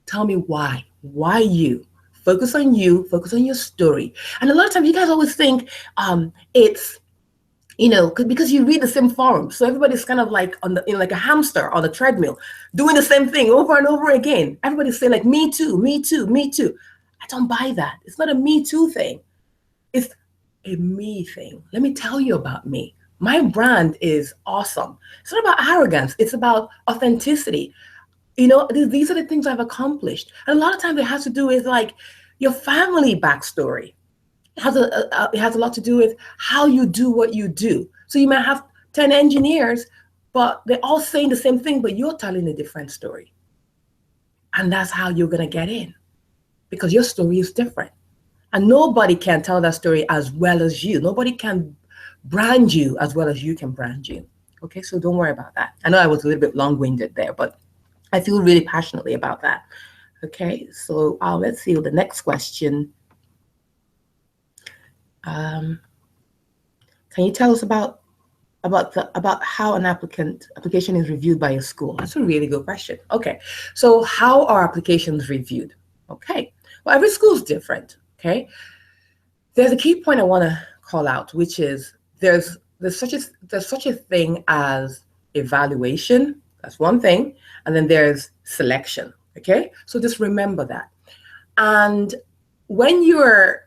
Tell me why. Why you? Focus on you. Focus on your story. And a lot of times you guys always think it's, because you read the same forum. So everybody's kind of like like a hamster on a treadmill, doing the same thing over and over again. Everybody's saying like, me too, me too, me too. I don't buy that. It's not a me too thing. It's a me thing. Let me tell you about me. My brand is awesome. It's not about arrogance. It's about authenticity. These are the things I've accomplished. And a lot of times it has to do with like your family backstory. It has a lot to do with how you do what you do. So you might have 10 engineers, but they're all saying the same thing, but you're telling a different story. And that's how you're going to get in, because your story is different. And nobody can tell that story as well as you. Nobody can brand you as well as you can brand you. Okay, so don't worry about that. I know I was a little bit long-winded there, but I feel really passionately about that. Okay, so let's see the next question. Can you tell us about how an application is reviewed by a school? That's a really good question. Okay, so how are applications reviewed? Okay, well, every school is different. Okay, there's a key point I want to call out, which is there's such a thing as evaluation. That's one thing, and then there's selection. Okay, so just remember that. And when you're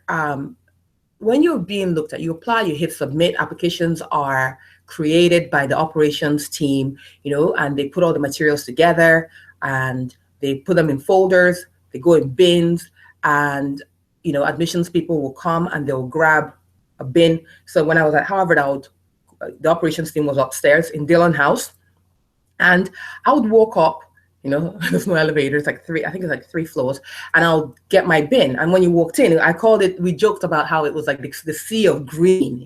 being looked at, you apply, you hit submit. Applications are created by the operations team, and they put all the materials together and they put them in folders, they go in bins, and admissions people will come and they'll grab a bin. So when I was at Harvard, the operations team was upstairs in Dillon House, and I would walk up, there's no elevator, it's like three floors, and I'll get my bin. And when you walked in, we joked about how it was like the sea of green,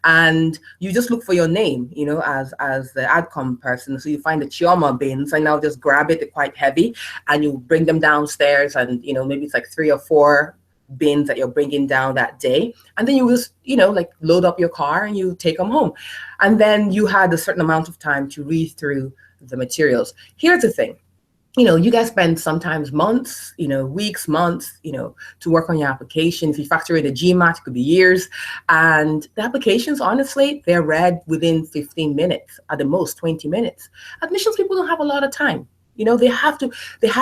and you just look for your name, as the adcom person. So you find the Chioma bins, and I'll just grab it. They're quite heavy, and you bring them downstairs, and maybe it's like 3 or 4 bins that you're bringing down that day, and then you just like load up your car and you take them home. And then you had a certain amount of time to read through the materials. Here's the thing, you guys spend sometimes months, weeks, months, to work on your application. If you factor in the GMAT, it could be years. And the applications, honestly, they're read within 15 minutes, at the most 20 minutes. Admissions people don't have a lot of time. They have,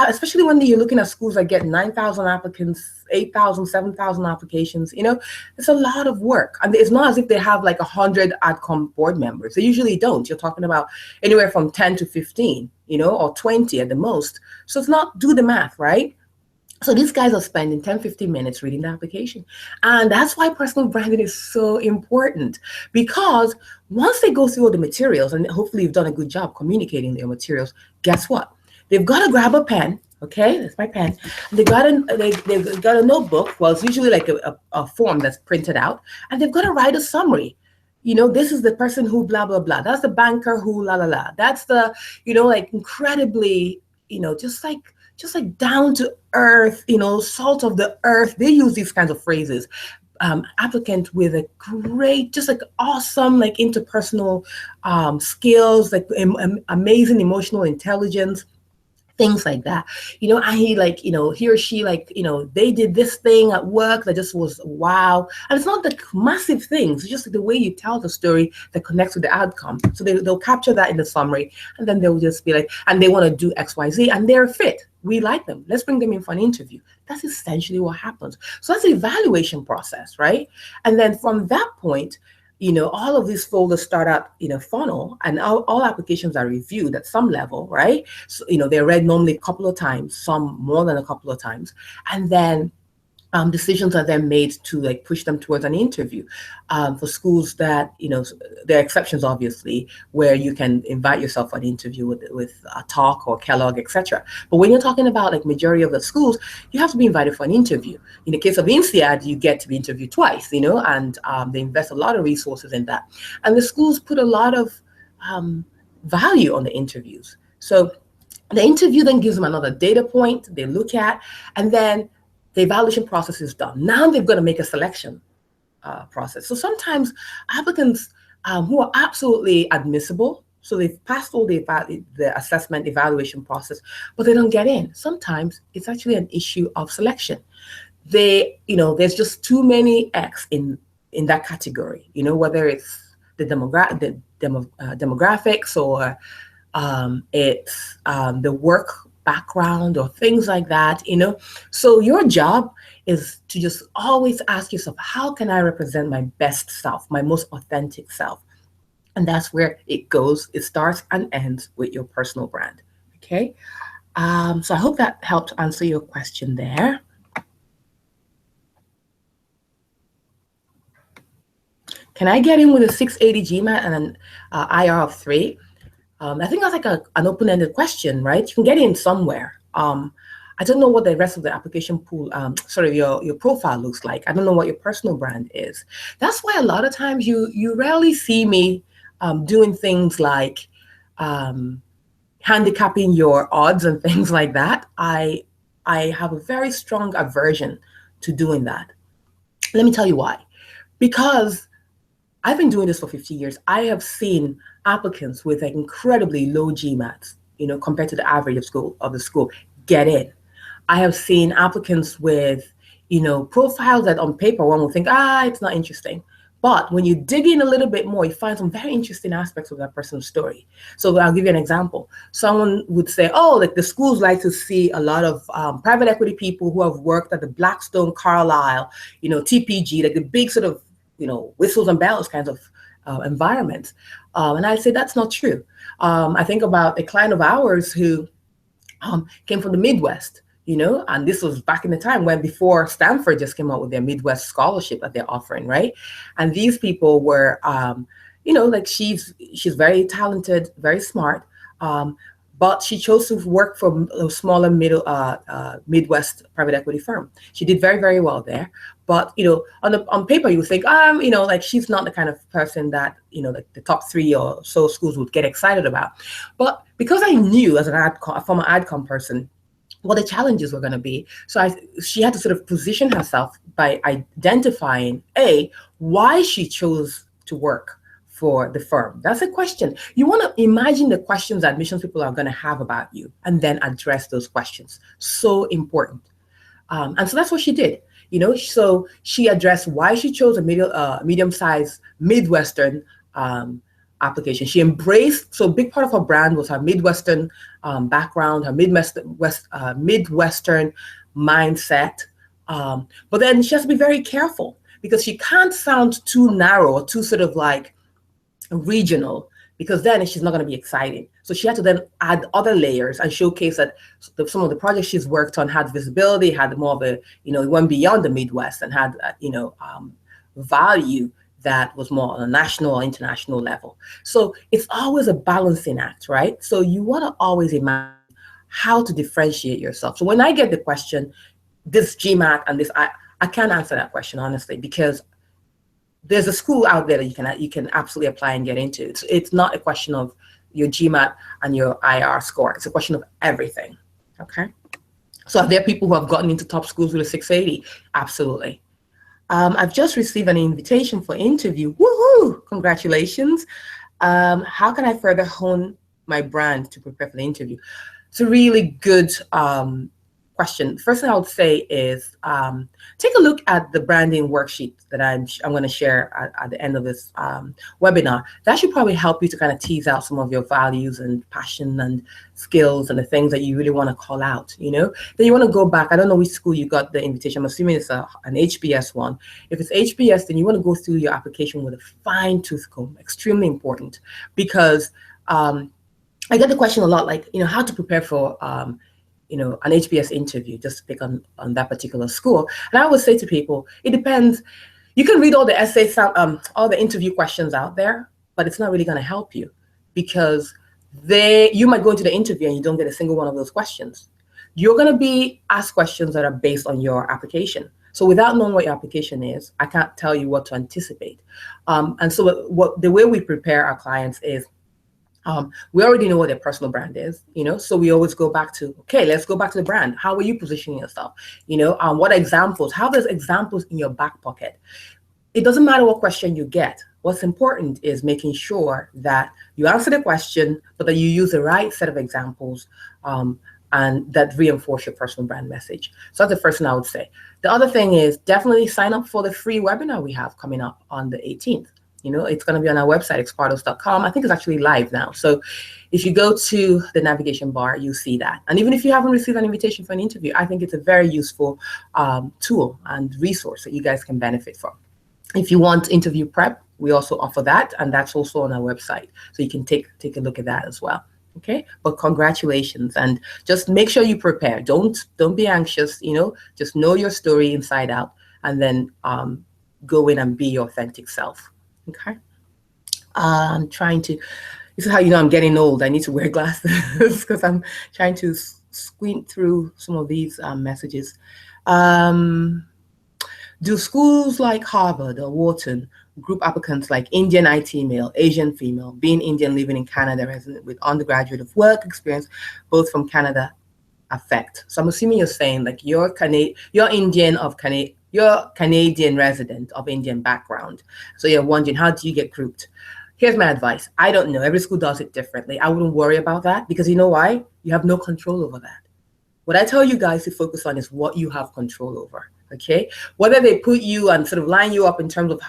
especially when you're looking at schools that get 9,000 applicants, 8,000, 7,000 applications, it's a lot of work. And it's not as if they have like 100 AdCom board members. They usually don't. You're talking about anywhere from 10 to 15, or 20 at the most. So it's not, do the math, right? So these guys are spending 10, 15 minutes reading the application. And that's why personal branding is so important, because once they go through all the materials, and hopefully you've done a good job communicating their materials, guess what? They've got to grab a pen. Okay, that's my pen. They've got a notebook. Well, it's usually like a form that's printed out, and they've got to write a summary. This is the person who blah, blah, blah. That's the banker who la, la, la. That's the, like incredibly, just like down to earth, salt of the earth. They use these kinds of phrases. Applicant with a great, just like awesome, like interpersonal skills, like amazing emotional intelligence, things like that, and he like, he or she like, they did this thing at work that just was wow. And it's not the massive things, it's just the way you tell the story that connects with the outcome. So they'll capture that in the summary, and then they'll just be like, and they want to do XYZ, and they're fit. We like them. Let's bring them in for an interview. That's essentially what happens. So that's the evaluation process, right? And then from that point, all of these folders start out in a funnel, and all applications are reviewed at some level, right? So, they're read normally a couple of times, some more than a couple of times. And then decisions are then made to like push them towards an interview. For schools that, there are exceptions obviously, where you can invite yourself for an interview with a talk or Kellogg, etc. But when you're talking about like majority of the schools, you have to be invited for an interview. In the case of INSEAD, you get to be interviewed twice, and they invest a lot of resources in that. And the schools put a lot of value on the interviews. So the interview then gives them another data point they look at, and then the evaluation process is done. Now they've got to make a selection process. So sometimes applicants who are absolutely admissible, so they've passed all the assessment evaluation process, but they don't get in. Sometimes it's actually an issue of selection. There's just too many X in that category. Whether it's the demographics or it's the work background or things like that, So your job is to just always ask yourself, how can I represent my best self, my most authentic self? And that's where it goes. It starts and ends with your personal brand. Okay. So I hope that helped answer your question there. Can I get in with a 680 GMAT and an IR of 3? I think that's like an open-ended question, right? You can get in somewhere. I don't know what the rest of the application pool, your profile looks like. I don't know what your personal brand is. That's why a lot of times you rarely see me doing things like handicapping your odds and things like that. I have a very strong aversion to doing that. Let me tell you why. Because I've been doing this for 50 years. I have seen applicants with like incredibly low GMATs, compared to the average of the school get in. I have seen applicants with, profiles that on paper one will think, it's not interesting. But when you dig in a little bit more, you find some very interesting aspects of that person's story. So I'll give you an example. Someone would say, like the schools like to see a lot of private equity people who have worked at the Blackstone, Carlyle, TPG, like the big sort of, whistles and bells kinds of environments. And I say that's not true. I think about a client of ours who came from the Midwest, and this was back in the time when before Stanford just came out with their Midwest scholarship that they're offering, right? And these people were, like she's very talented, very smart, but she chose to work for a smaller Midwest private equity firm. She did very, very well there. But, on paper, you would think, like she's not the kind of person that, like the top 3 or so schools would get excited about. But because I knew as a former AdCom person what the challenges were going to be, so she had to sort of position herself by identifying, why she chose to work for the firm. That's a question. You want to imagine the questions that admissions people are going to have about you and then address those questions. So important. And so that's what she did. So she addressed why she chose a medium-sized Midwestern application. She embraced, so a big part of her brand was her Midwestern background, her Midwestern mindset. But then she has to be very careful because she can't sound too narrow or too sort of like regional, because then she's not going to be exciting. So she had to then add other layers and showcase that some of the projects she's worked on had visibility, had more of a, it went beyond the Midwest and had, value that was more on a national or international level. So it's always a balancing act, right? So you want to always imagine how to differentiate yourself. So when I get the question, this GMAT and this, I can't answer that question, honestly, because there's a school out there that you can absolutely apply and get into. It's not a question of your GMAT and your IR score. It's a question of everything, okay? So are there people who have gotten into top schools with a 680? Absolutely. I've just received an invitation for interview. Woohoo! Congratulations. How can I further hone my brand to prepare for the interview? It's a really good question. First thing I would say is take a look at the branding worksheet that I'm going to share at the end of this webinar. That should probably help you to kind of tease out some of your values and passion and skills and the things that you really want to call out, you know. Then you want to go back. I don't know which school you got the invitation. I'm assuming it's an HBS one. If it's HBS, then you want to go through your application with a fine-tooth comb. Extremely important, because I get the question a lot, like, you know, how to prepare for you know, an HBS interview, just to pick on that particular school. And I always say to people, it depends. You can read all the essays, all the interview questions out there, but it's not really going to help you, because you might go into the interview and you don't get a single one of those questions. You're going to be asked questions that are based on your application. So without knowing what your application is, I can't tell you what to anticipate. And so the way we prepare our clients is, we already know what their personal brand is, you know, so we always go back to, okay, let's go back to the brand. How are you positioning yourself? You know, what examples? Have those examples in your back pocket. It doesn't matter what question you get. What's important is making sure that you answer the question, but that you use the right set of examples and that reinforce your personal brand message. So that's the first thing I would say. The other thing is definitely sign up for the free webinar we have coming up on the 18th. You know, it's going to be on our website, EXPARTUS.com. I think it's actually live now. So if you go to the navigation bar, you see that. And even if you haven't received an invitation for an interview, I think it's a very useful tool and resource that you guys can benefit from. If you want interview prep, we also offer that, and that's also on our website. So you can take a look at that as well. Okay, but congratulations, and just make sure you prepare. Don't be anxious, you know, just know your story inside out, and then go in and be your authentic self. Okay, I'm trying to, this is how you know I'm getting old. I need to wear glasses because I'm trying to squint through some of these messages. Do schools like Harvard or Wharton group applicants like Indian IT male, Asian female, being Indian living in Canada, resident with undergraduate of work experience, both from Canada, affect? So I'm assuming you're saying like you're Canadian resident of Indian background. So you're wondering, how do you get grouped? Here's my advice. I don't know. Every school does it differently. I wouldn't worry about that, because you know why? You have no control over that. What I tell you guys to focus on is what you have control over. Okay, whether they put you and sort of line you up in terms of,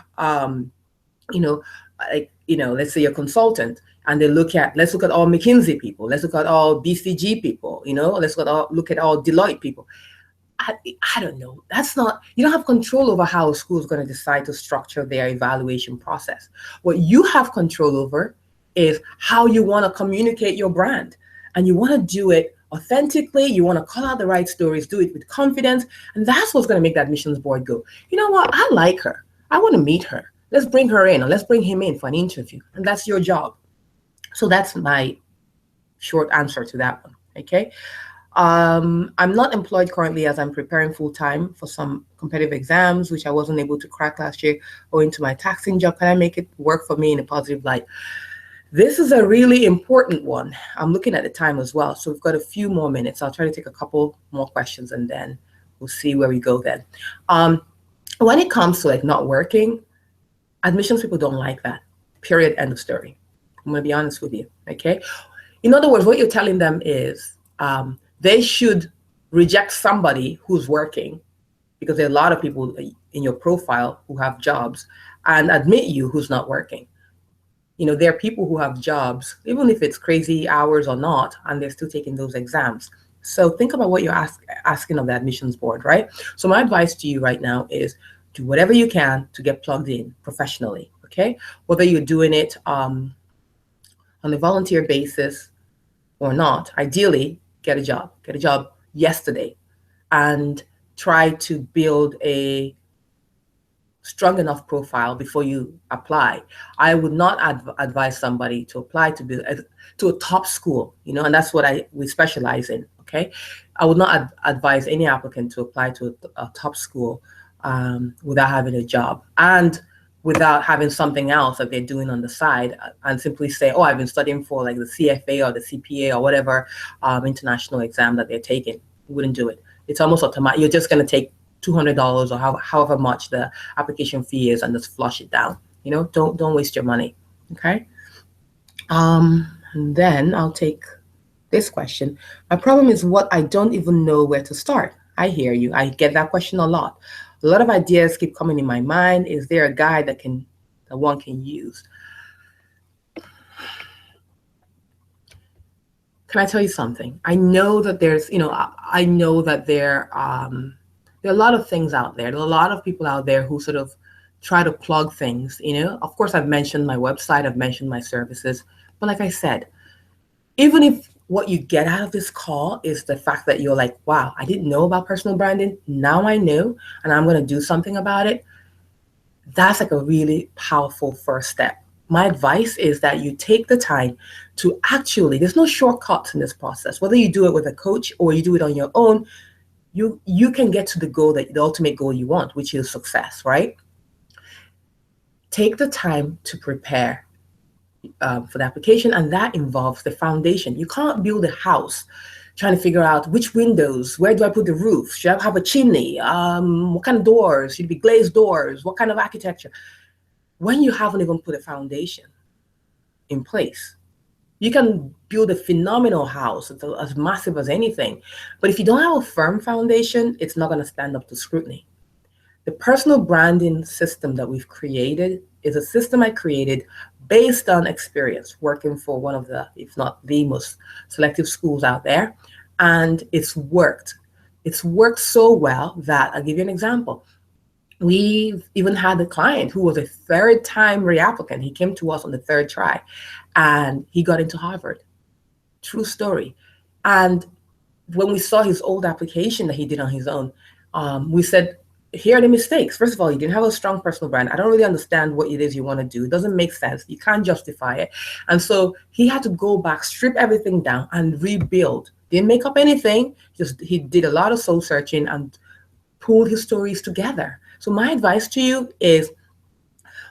you know, like, you know, let's say you're a consultant and they let's look at all McKinsey people, let's look at all BCG people, you know, let's look at all Deloitte people. I don't know. That's not, you don't have control over how a school is going to decide to structure their evaluation process. What you have control over is how you want to communicate your brand, and you want to do it authentically. You want to call out the right stories, do it with confidence, and that's what's going to make that admissions board go, you know what, I like her, I want to meet her, let's bring her in, or let's bring him in for an interview. And that's your job. So that's my short answer to that one. Okay, I'm not employed currently, as I'm preparing full-time for some competitive exams which I wasn't able to crack last year owing to my taxing job. Can I make it work for me in a positive light? This is a really important one. I'm looking at the time as well, so we've got a few more minutes. I'll try to take a couple more questions and then we'll see where we go then. When it comes to like not working, admissions people don't like that. Period. End of story. I'm going to be honest with you. Okay. In other words, what you're telling them is they should reject somebody who's working, because there are a lot of people in your profile who have jobs, and admit you who's not working. You know, there are people who have jobs, even if it's crazy hours or not, and they're still taking those exams. So think about what you're asking of the admissions board, right? So my advice to you right now is do whatever you can to get plugged in professionally, okay? Whether you're doing it on a volunteer basis or not, ideally, get a job yesterday, and try to build a strong enough profile before you apply. I would not advise somebody to apply to a top school, you know, and that's what we specialize in. Okay, I would not advise any applicant to apply to a top school without having a job and without having something else that they're doing on the side, and simply say, oh, I've been studying for like the CFA or the CPA or whatever international exam that they're taking. You wouldn't do it. It's almost automatic. You're just going to take $200 or however much the application fee is and just flush it down. You know, don't waste your money. Okay. And then I'll take This question, my problem is what I don't even know where to start. I hear you. I get that question a lot. A lot of ideas keep coming in my mind. Is there a guide that one can use? Can I tell you something? I know that there's, I know that there are a lot of things out there. There are a lot of people out there who sort of try to plug things, Of course, I've mentioned my website, I've mentioned my services. But like I said, even if what you get out of this call is the fact that you're like, wow, I didn't know about personal branding. Now I know, and I'm going to do something about it. That's like a really powerful first step. My advice is that you take the time to actually, there's no shortcuts in this process. Whether you do it with a coach or you do it on your own, you can get to the ultimate goal you want, which is success, right? Take the time to prepare for the application, and that involves the foundation. You can't build a house trying to figure out which windows, where do I put the roof? Should I have a chimney? What kind of doors? Should it be glazed doors? What kind of architecture? When you haven't even put a foundation in place, you can build a phenomenal house. It's as massive as anything. But if you don't have a firm foundation, it's not going to stand up to scrutiny. The personal branding system that we've created is a system I created based on experience working for one of the, if not the most selective schools out there. And it's worked. It's worked so well that I'll give you an example. We've even had a client who was a third-time reapplicant. He came to us on the third try, and he got into Harvard. True story. And when we saw his old application that he did on his own, we said, here are the mistakes. First of all, you didn't have a strong personal brand. I don't really understand what it is you want to do. It doesn't make sense. You can't justify it. And so he had to go back, strip everything down, and rebuild. Didn't make up anything. Just he did a lot of soul searching and pulled his stories together. So my advice to you is,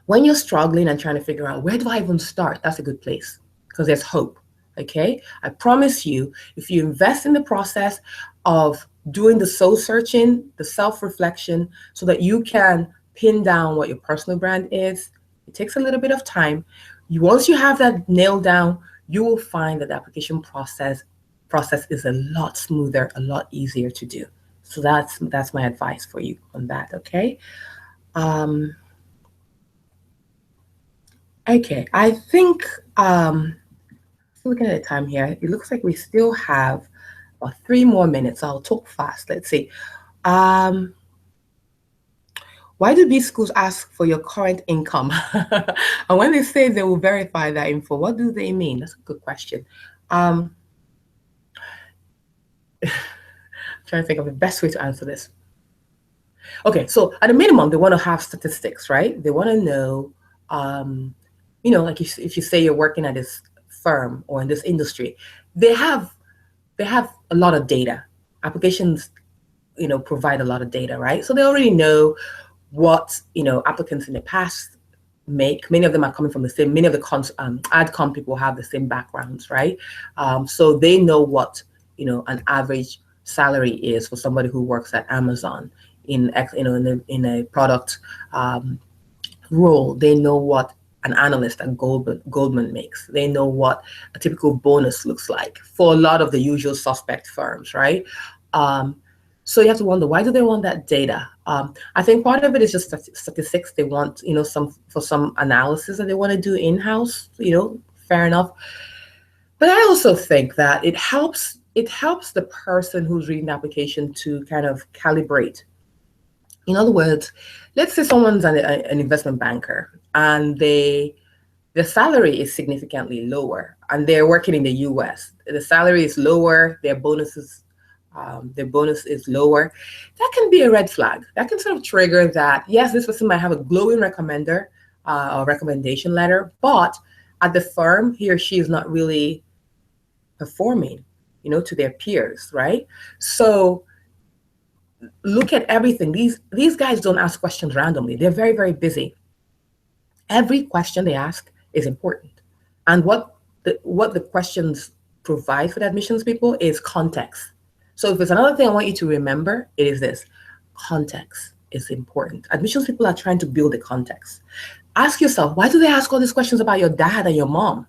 when you're struggling and trying to figure out where do I even start, that's a good place, because there's hope. Okay? I promise you, if you invest in the process of doing the soul searching, the self-reflection, so that you can pin down what your personal brand is, it takes a little bit of time. Once you have that nailed down, you will find that the application process is a lot smoother, a lot easier to do. So that's my advice for you on that. Okay. Okay. I think looking at the time here, it looks like we still have about 3 more minutes. I'll talk fast. Let's see. Why do these schools ask for your current income? And when they say they will verify that info, what do they mean? That's a good question. Trying to think of the best way to answer this. Okay, so at a minimum, they want to have statistics, right? They want to know, like if you say you're working at this firm or in this industry, they have a lot of data. Applications, provide a lot of data, right? So they already know what, applicants in the past make. Many of them are coming from the same, many of the AdCom people have the same backgrounds, right? So they know what, an average salary is for somebody who works at Amazon in a product role. They know what an analyst at Goldman makes. They know what a typical bonus looks like for a lot of the usual suspect firms, right? So you have to wonder, why do they want that data? I think part of it is just statistics. They want, some analysis that they want to do in-house, fair enough. But I also think that it helps the person who's reading the application to kind of calibrate. In other words, let's say someone's an investment banker and their salary is significantly lower and they're working in the US. The salary is lower, their bonus is lower. That can be a red flag. That can sort of trigger that, yes, this person might have a glowing recommender or recommendation letter, but at the firm, he or she is not really performing, to their peers, right? So look at everything. These guys don't ask questions randomly. They're very, very busy. Every question they ask is important. And what the questions provide for the admissions people is context. So if there's another thing I want you to remember, it is this: context is important. Admissions people are trying to build a context. Ask yourself, why do they ask all these questions about your dad and your mom?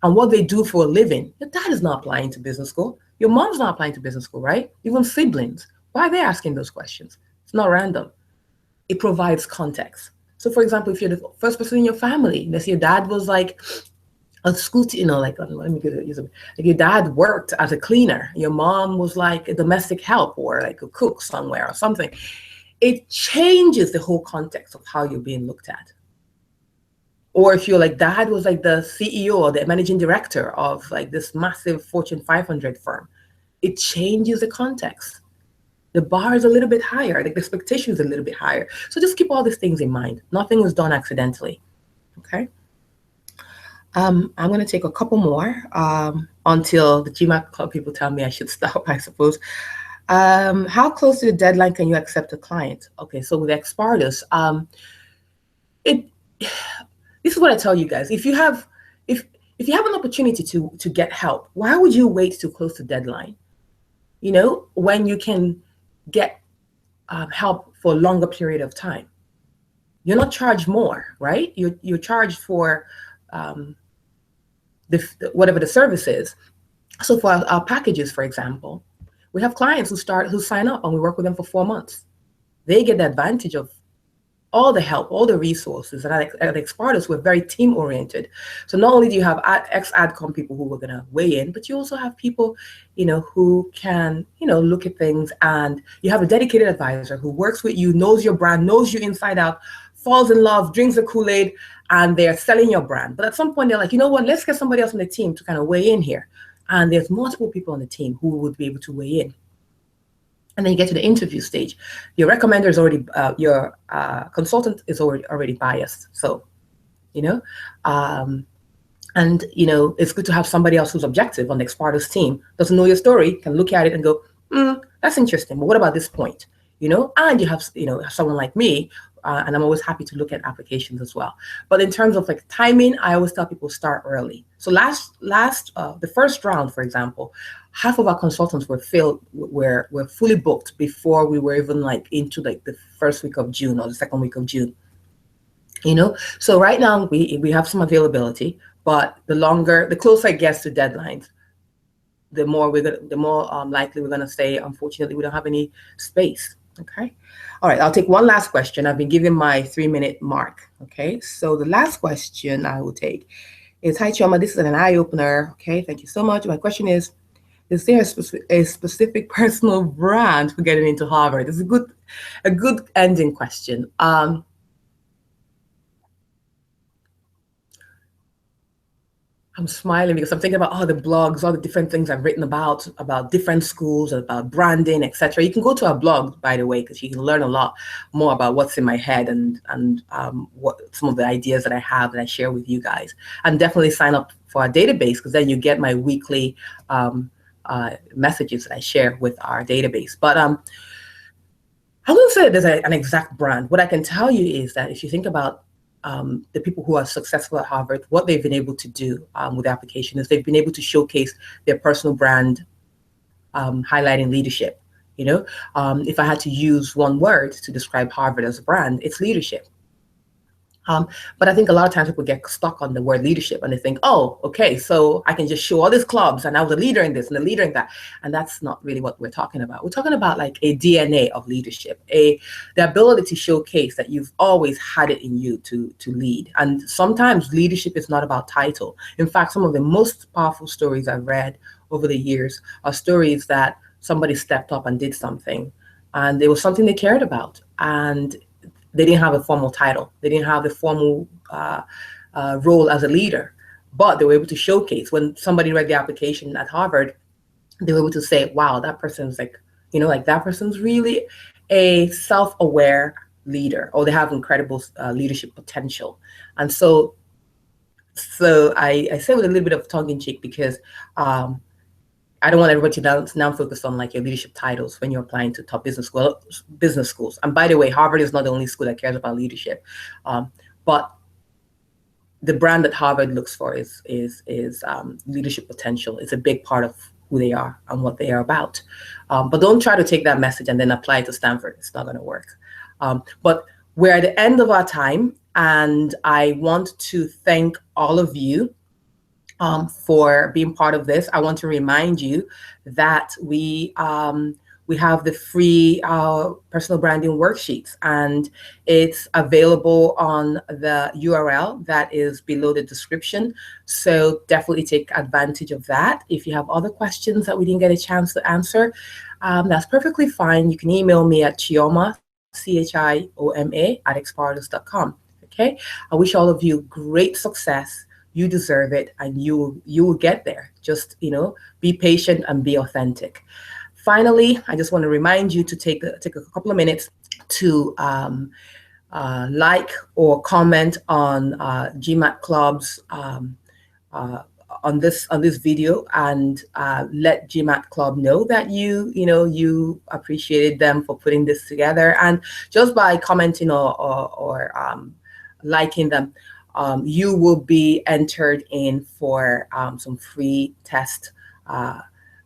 and what they do for a living. Your dad is not applying to business school. Your mom's not applying to business school, right? Even siblings. Why are they asking those questions? It's not random. It provides context. So for example, if you're the first person in your family, let's say your dad was like a school, like, let me give it, like your dad worked as a cleaner, your mom was like a domestic help or like a cook somewhere or something. It changes the whole context of how you're being looked at. Or if you're like, dad was like the CEO or the managing director of like this massive Fortune 500 firm, it changes the context. The bar is a little bit higher, the expectation is a little bit higher. So just keep all these things in mind. Nothing was done accidentally, okay? I'm going to take a couple more until the GMAT Club people tell me I should stop, I suppose. How close to the deadline can you accept a client? Okay, so with EXPARTUS, this is what I tell you guys. If you have an opportunity to get help, why would you wait too close to deadline? You know, when you can get help for a longer period of time. You're not charged more, right? You're charged for whatever the service is. So for our packages, for example, we have clients who sign up and we work with them for 4 months. They get the advantage of all the help, all the resources. And at EXPARTUS, we're very team oriented. So not only do you have ex-ADCOM people who are going to weigh in, but you also have people, who can, look at things, and you have a dedicated advisor who works with you, knows your brand, knows you inside out, falls in love, drinks the Kool-Aid, and they're selling your brand. But at some point they're like, you know what, let's get somebody else on the team to kind of weigh in here. And there's multiple people on the team who would be able to weigh in. And then you get to the interview stage. Your recommender is already, your consultant is already biased. So, it's good to have somebody else who's objective on the EXPARTUS team, doesn't know your story, can look at it and go, that's interesting, but what about this point? And you have, someone like me, and I'm always happy to look at applications as well. But in terms of like timing, I always tell people start early. So the first round, for example, half of our consultants were fully booked before we were even like into like the first week of June or the second week of June. So right now we have some availability, but the closer it gets to deadlines, the more likely we're gonna say, unfortunately, we don't have any space. Okay. All right. I'll take one last question. I've been given my 3-minute mark. Okay. So the last question I will take is, hi, Chioma, this is an eye opener. Okay. Thank you so much. My question is there a specific personal brand for getting into Harvard? It's a good ending question. I'm smiling because I'm thinking about all the blogs, all the different things I've written about different schools, about branding, etc. You can go to our blog, by the way, because you can learn a lot more about what's in my head and what some of the ideas that I have that I share with you guys. And definitely sign up for our database, because then you get my weekly messages that I share with our database. But I wouldn't say there's an exact brand. What I can tell you is that if you think about the people who are successful at Harvard, what they've been able to do with the application is they've been able to showcase their personal brand, highlighting leadership. If I had to use one word to describe Harvard as a brand, it's leadership. But I think a lot of times people get stuck on the word leadership and they think, oh, okay, so I can just show all these clubs and I was a leader in this and a leader in that. And that's not really what we're talking about. We're talking about like a DNA of leadership, the ability to showcase that you've always had it in you to lead. And sometimes leadership is not about title. In fact, some of the most powerful stories I've read over the years are stories that somebody stepped up and did something, and it was something they cared about, and they didn't have a formal title. They didn't have a formal role as a leader, but they were able to showcase. When somebody read the application at Harvard, they were able to say, wow, that person's that person's really a self-aware leader, or they have incredible leadership potential. And so I say with a little bit of tongue in cheek, because I don't want everybody to now focus on like your leadership titles when you're applying to top business schools. And by the way, Harvard is not the only school that cares about leadership, but the brand that Harvard looks for is leadership potential. It's a big part of who they are and what they are about. But don't try to take that message and then apply it to Stanford. It's not going to work. But we're at the end of our time, and I want to thank all of you for being part of this. I want to remind you that we have the free personal branding worksheets, and it's available on the URL that is below the description. So definitely take advantage of that. If you have other questions that we didn't get a chance to answer, that's perfectly fine. You can email me at Chioma, Chioma at expartus.com. Okay. I wish all of you great success. You deserve it, and you will get there. Just, be patient and be authentic. Finally, I just want to remind you to take a couple of minutes to like or comment on GMAT Club's on this video, and let GMAT Club know that you appreciated them for putting this together. And just by commenting or liking them, you will be entered in for some free test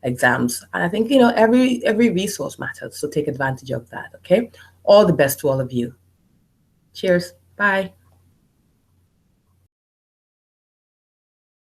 exams. And I think every resource matters, so take advantage of that. Okay, all the best to all of you. Cheers. Bye.